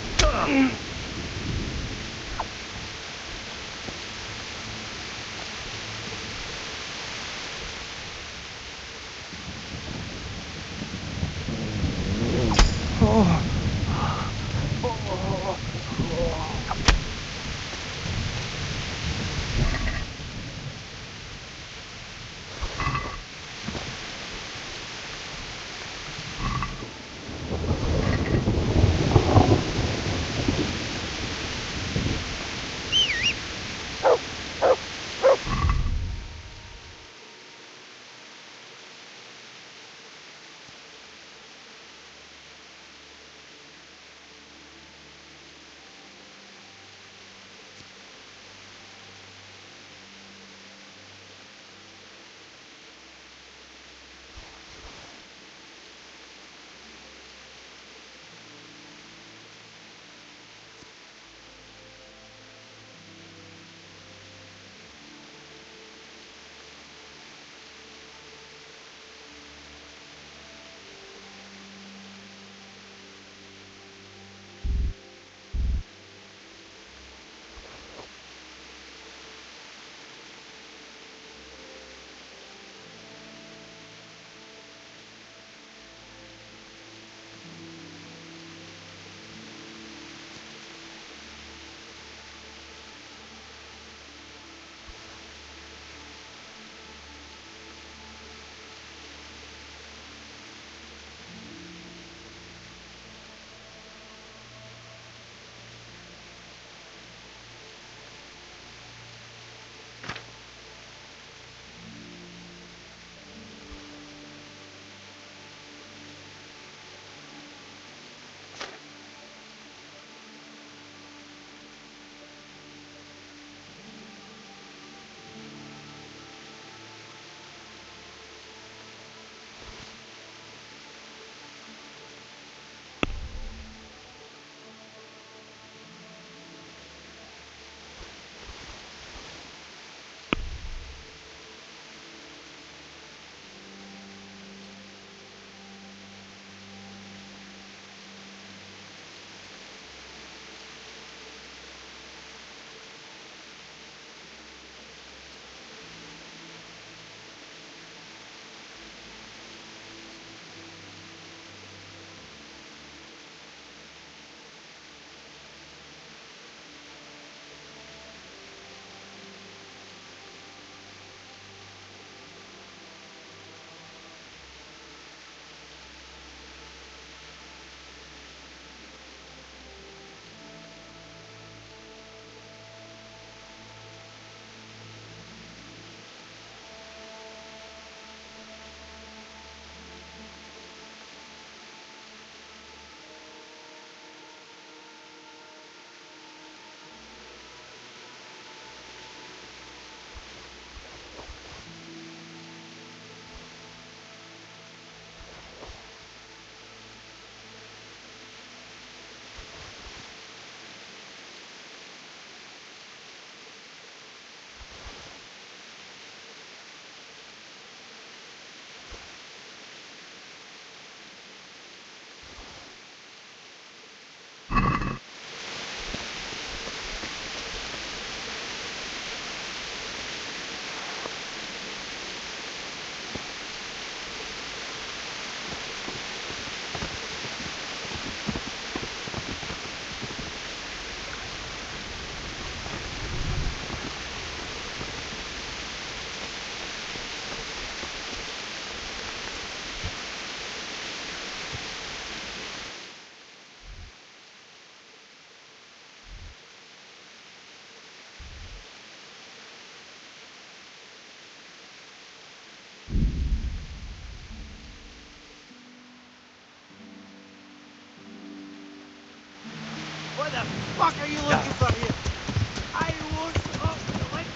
What the fuck are you looking for here? I won't talk to you like...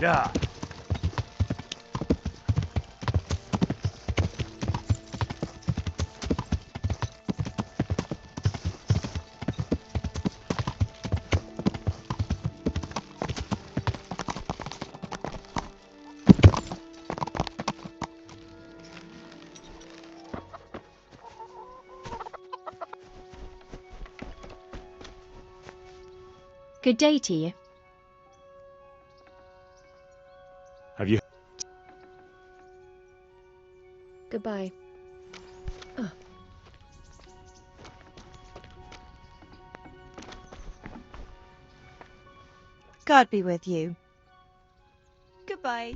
Yeah. Good day to you. Have you... Goodbye. God be with you. Goodbye.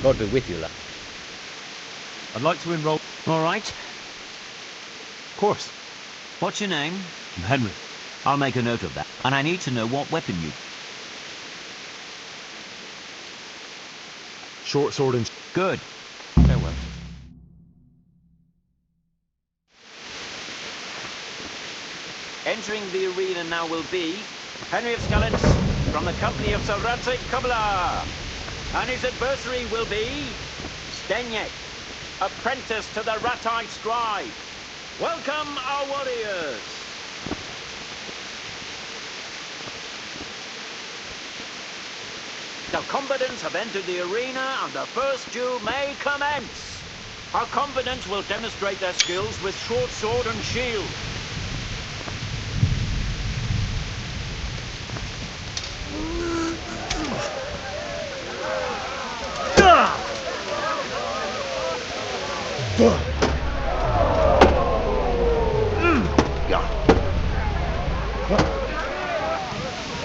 God be with you, lad. I'd like to enroll. All right. Of course. What's your name? I'm Henry. I'll make a note of that. And I need to know what weapon you... Short sword and... Good. Farewell. Entering the arena now will be Henry of Skalitz from the company of Savratse Kubla. And his adversary will be Stenyek, apprentice to the Ratite scribe. Welcome, our warriors. The combatants have entered the arena and the first duel may commence. Our combatants will demonstrate their skills with short sword and shield.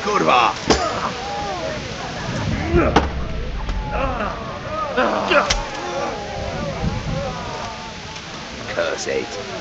Kurwa! Curse it.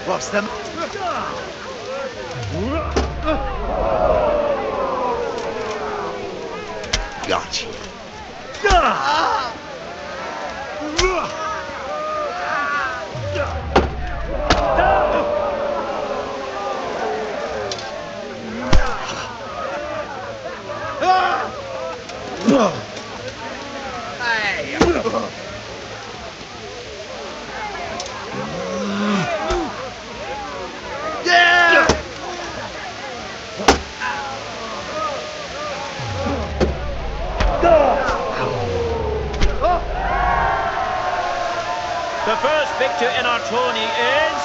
What's the... Gotcha. The first victor in our tourney is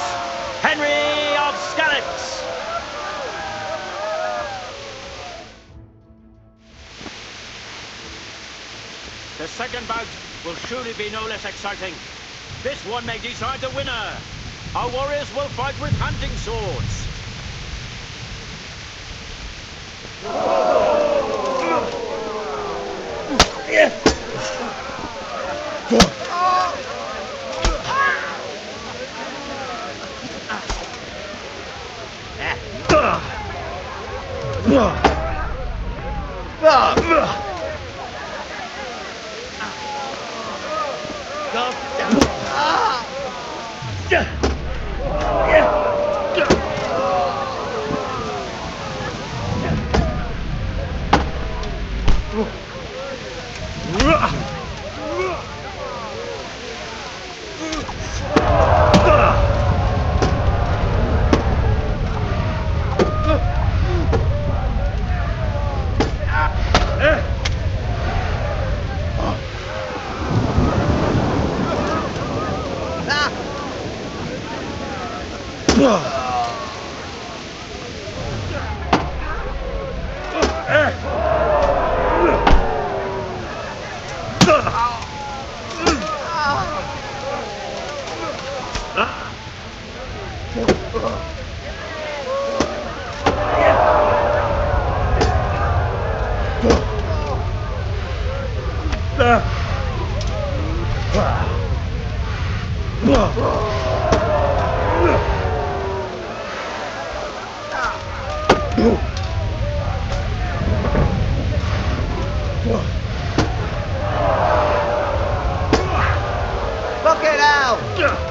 Henry of Skalitz. The second bout will surely be no less exciting. This one may decide the winner. Our warriors will fight with hunting swords. Look it out!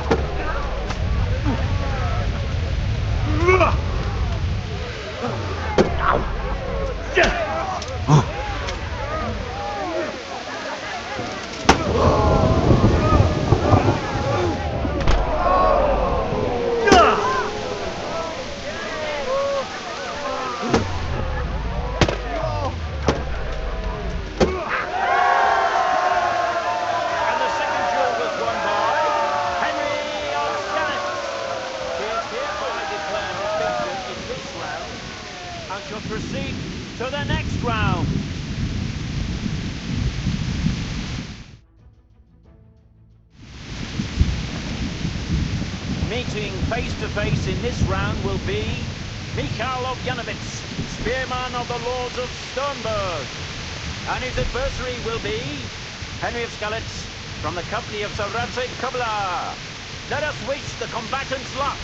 To proceed to the next round. Meeting face to face in this round will be Mikhail of Yanowitz, spearman of the Lords of Sternberg. And his adversary will be Henry of Skalitz from the company of Saratsek Kubla. Let us wish the combatants luck.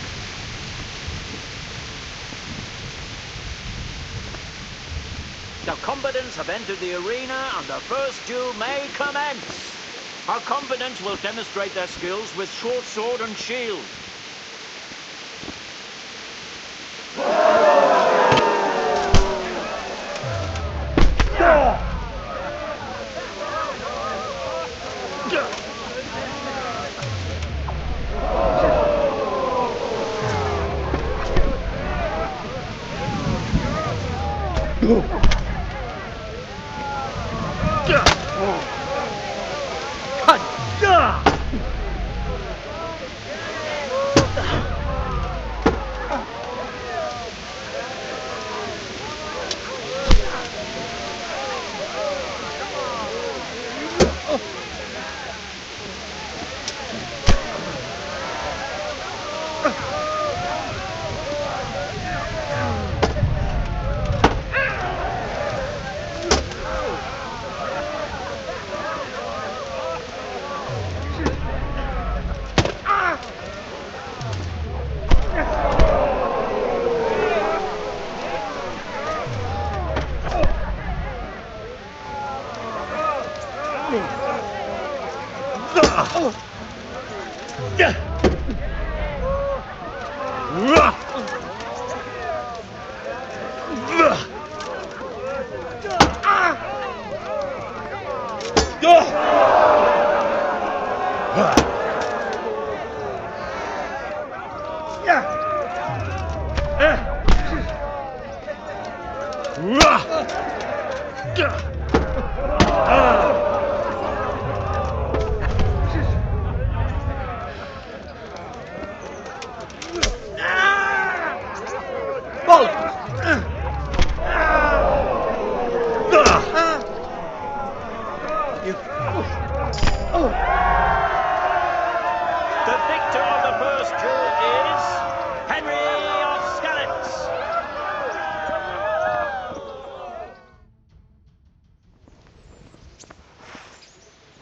The combatants have entered the arena and the first duel may commence. Our combatants will demonstrate their skills with short sword and shield.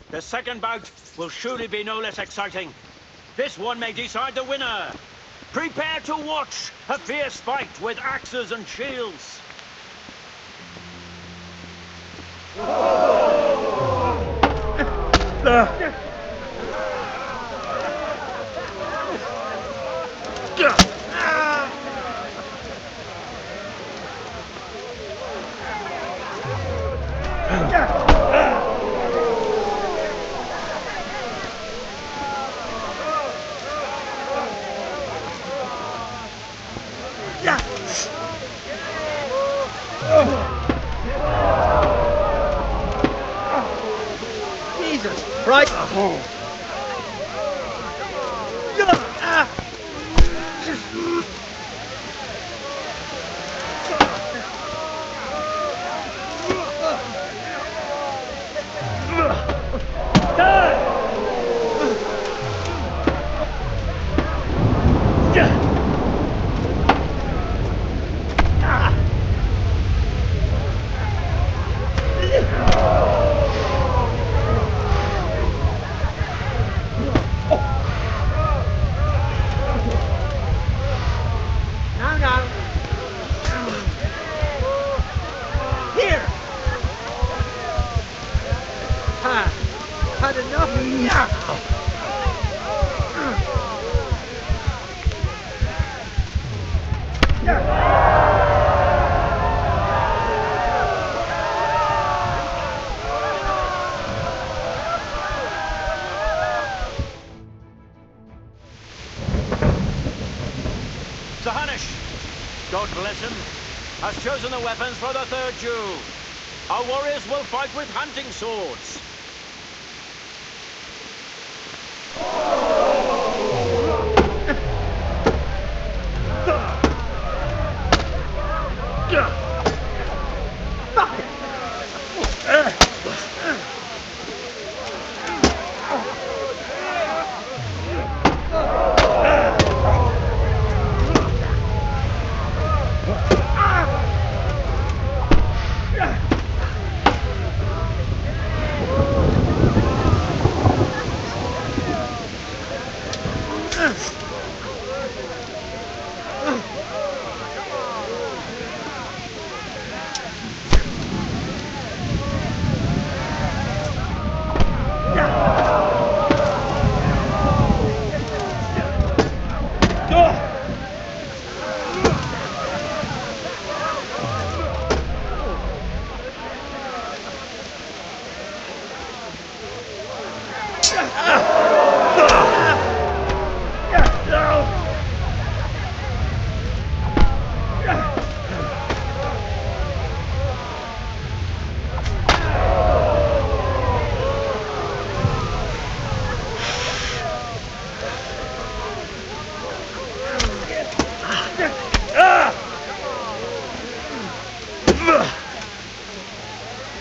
The second bout will surely be no less exciting. This one may decide the winner. Prepare to watch a fierce fight with axes and shields. Jesus Christ! Now. Here! Had enough? Sahanish, God bless him, has chosen the weapons for the third duel. Our warriors will fight with hunting swords.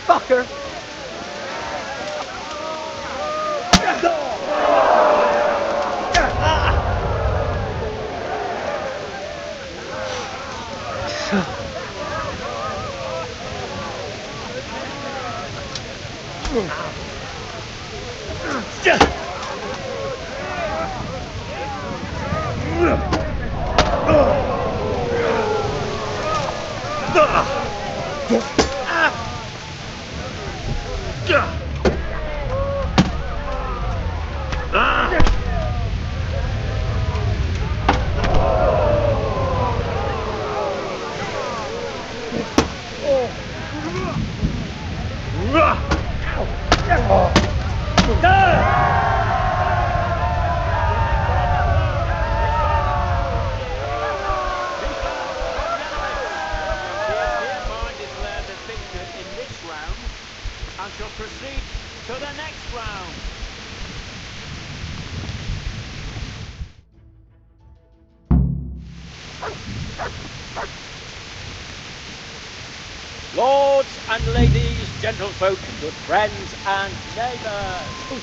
Fucker! And shall proceed to the next round. Lords and ladies, gentlefolk, good friends and neighbours.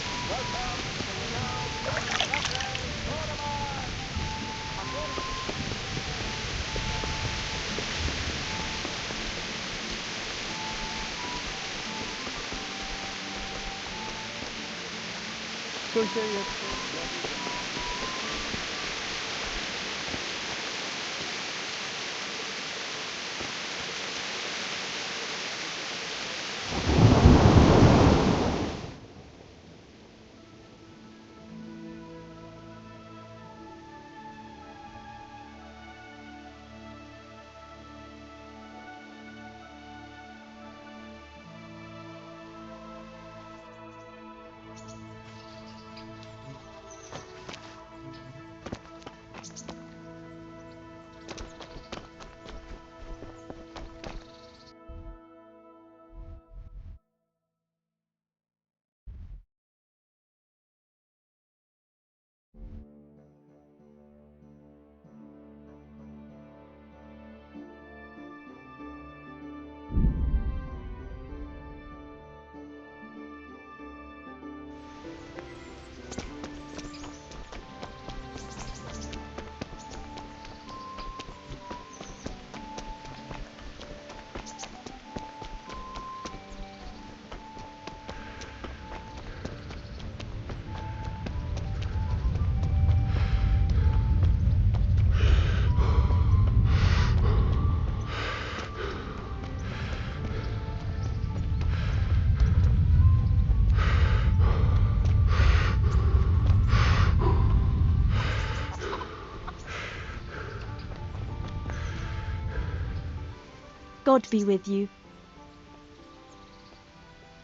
God be with you.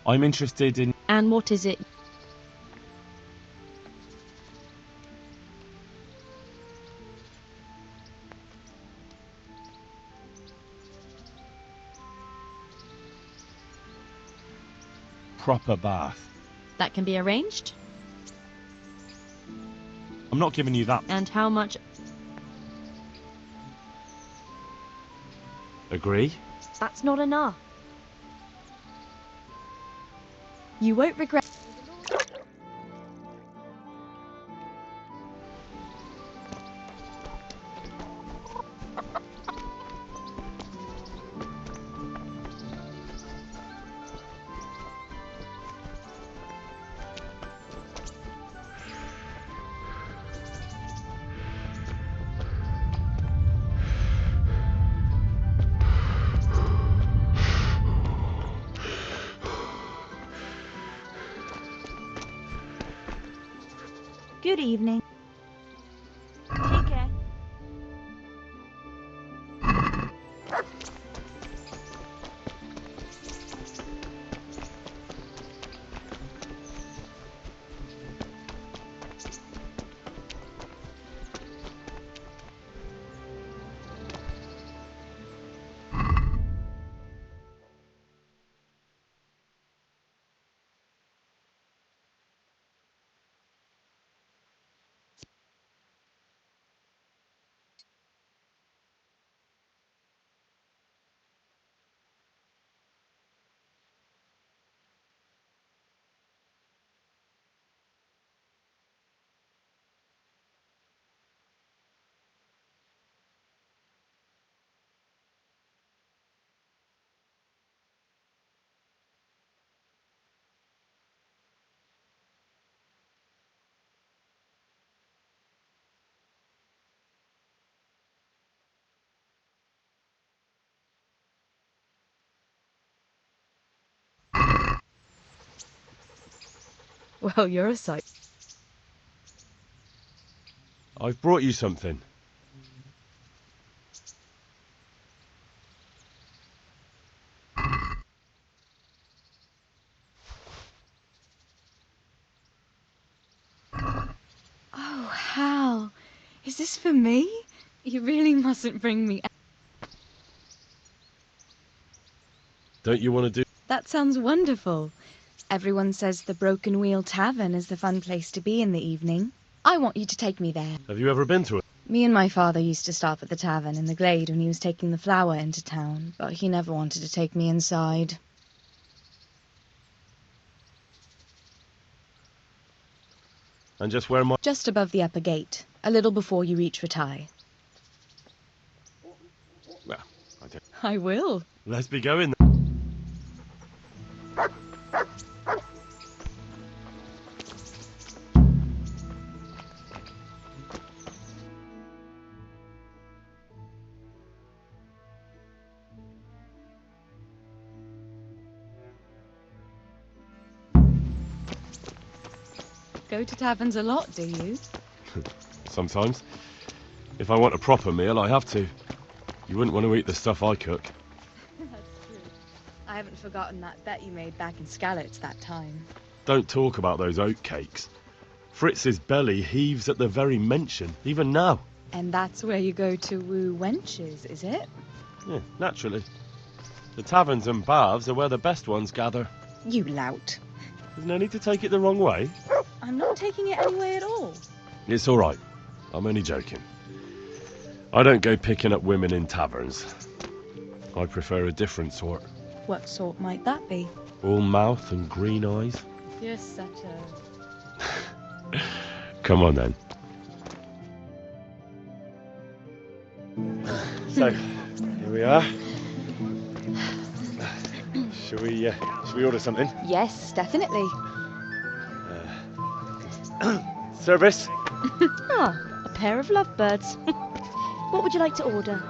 I'm interested in... And what is it? proper bath. That can be arranged. I'm not giving you that. And how much? Agree? That's not enough. You won't regret. Good evening. Take care. Well, you're a sight. I've brought you something. Oh, Hal. Is this for me? You really mustn't bring me. Don't you want to do... That sounds wonderful. Everyone says the Broken Wheel Tavern is the fun place to be in the evening. I want you to take me there. Have you ever been to it? Me and my father used to stop at the tavern in the glade when he was taking the flour into town, but he never wanted to take me inside. And just where my... Just above the upper gate, a little before you reach Ratai. Well, I don't... I will. Let's be going. Go to taverns a lot, do you? Sometimes. If I want a proper meal, I have to. You wouldn't want to eat the stuff I cook. That's true. I haven't forgotten that bet you made back in Skalitz that time. Don't talk about those oat cakes. Fritz's belly heaves at the very mention, even now. And that's where you go to woo wenches, is it? Yeah, naturally. The taverns and baths are where the best ones gather. You lout. There's no need to take it the wrong way. I'm not taking it any way at all. It's all right. I'm only joking. I don't go picking up women in taverns. I prefer a different sort. What sort might that be? All mouth and green eyes. You're such a... Come on then. So, here we are. Shall we order something? Yes, definitely. Service? Ah, a pair of lovebirds. What would you like to order?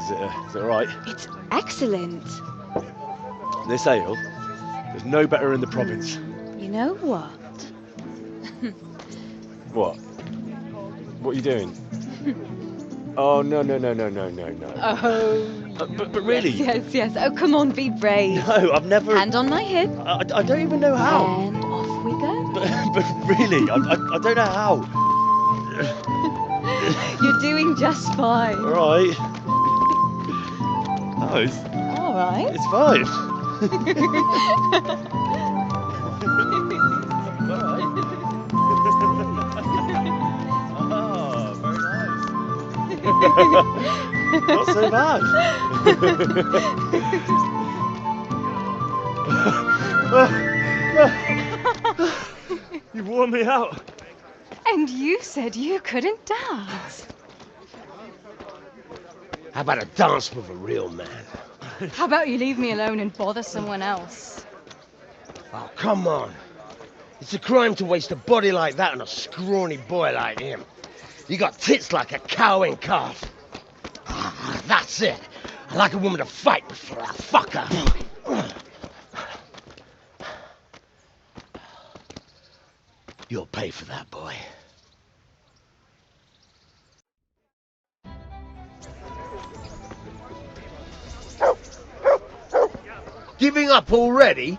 Is it all right? It's excellent. This ale, there's no better in the province. You know what? What? What are you doing? Oh, no. Oh, But really? Yes. Oh, come on, be brave. No, I've never... Hand on my hip. I don't even know how. And off we go. But really, I don't know how. You're doing just fine. All right. No, it's All right. it's fine. Oh, very nice. Not so bad. You've worn me out. And you said you couldn't dance. How about a dance with a real man? How about you leave me alone and bother someone else? Oh, come on. It's a crime to waste a body like that on a scrawny boy like him. You got tits like a cow in calf. Ah, that's it. I like a woman to fight before I fuck her. You'll pay for that, boy. Giving up already?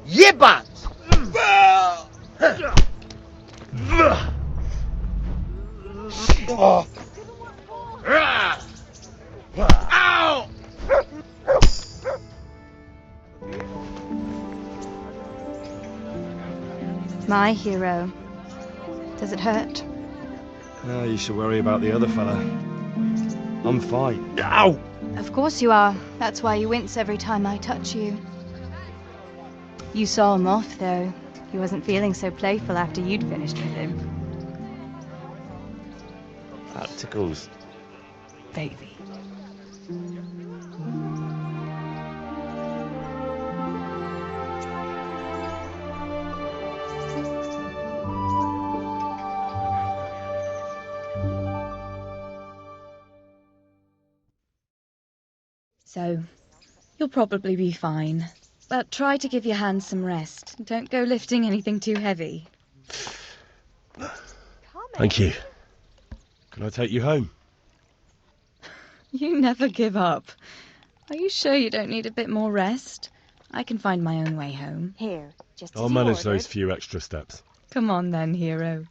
Yibbot! Ow! My hero. Does it hurt? You should worry about the other fella. I'm fine. Ow! Of course you are. That's why you wince every time I touch you. You saw him off, though. He wasn't feeling so playful after you'd finished with him. That tickles. Baby. So, you'll probably be fine. But try to give your hands some rest. Don't go lifting anything too heavy. Thank you. Can I take you home? You never give up. Are you sure you don't need a bit more rest? I can find my own way home. Here, just I'll manage those few extra steps. Come on then, hero.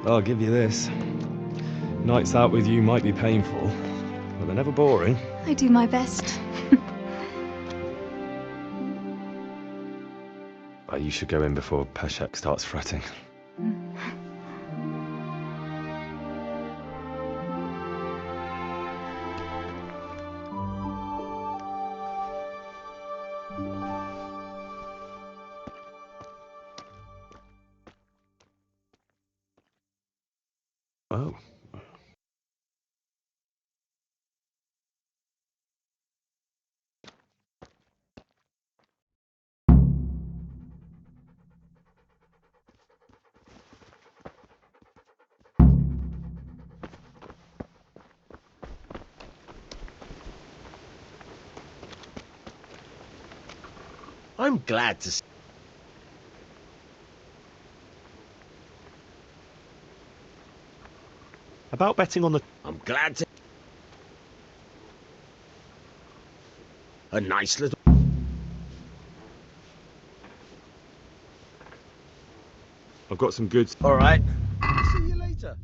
I'll give you this. Nights out with you might be painful, but they're never boring. I do my best. You should go in before Peshek starts fretting. I'm glad to see. About betting on the... I'm glad to... A nice little... I've got some goods. All right. See you later.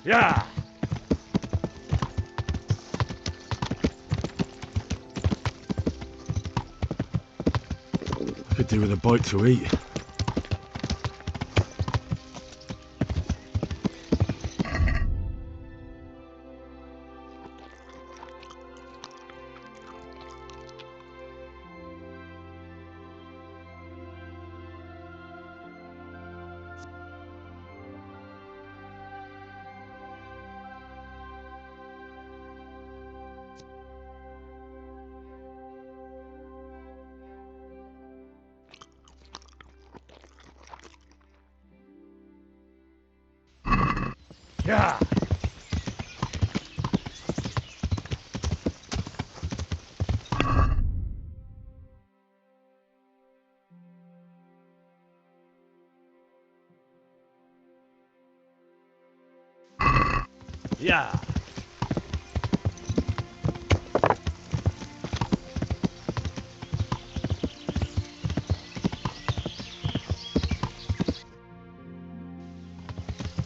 Yeah! I could do with a bite to eat. Yeah. Yeah.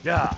Yeah.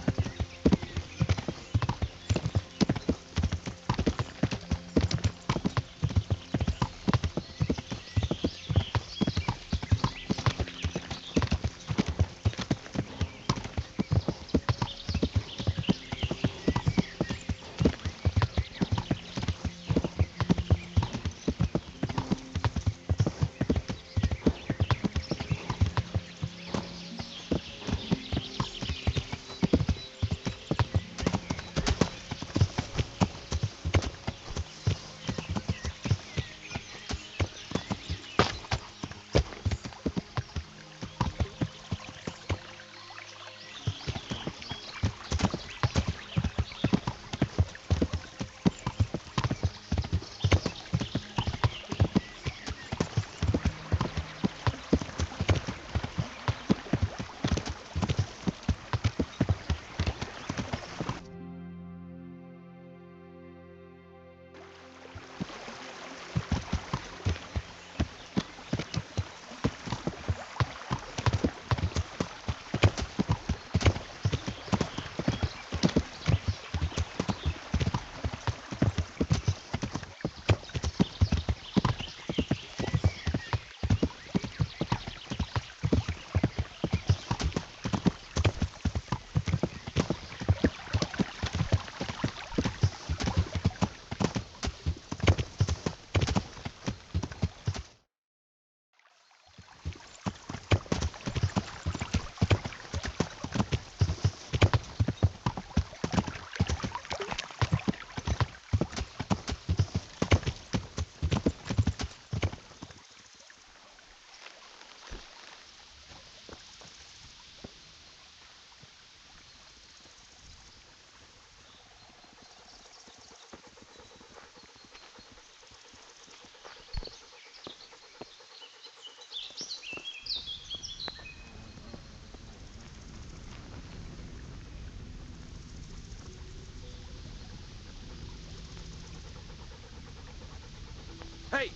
Hey,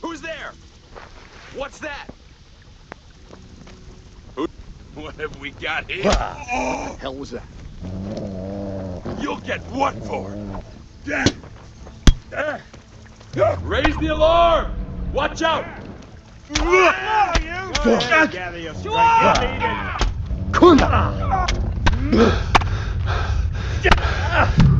who's there? What's that? What have we got here? What the hell was that? You'll get what for? Raise the alarm! Watch out! Gather your strength and lead it.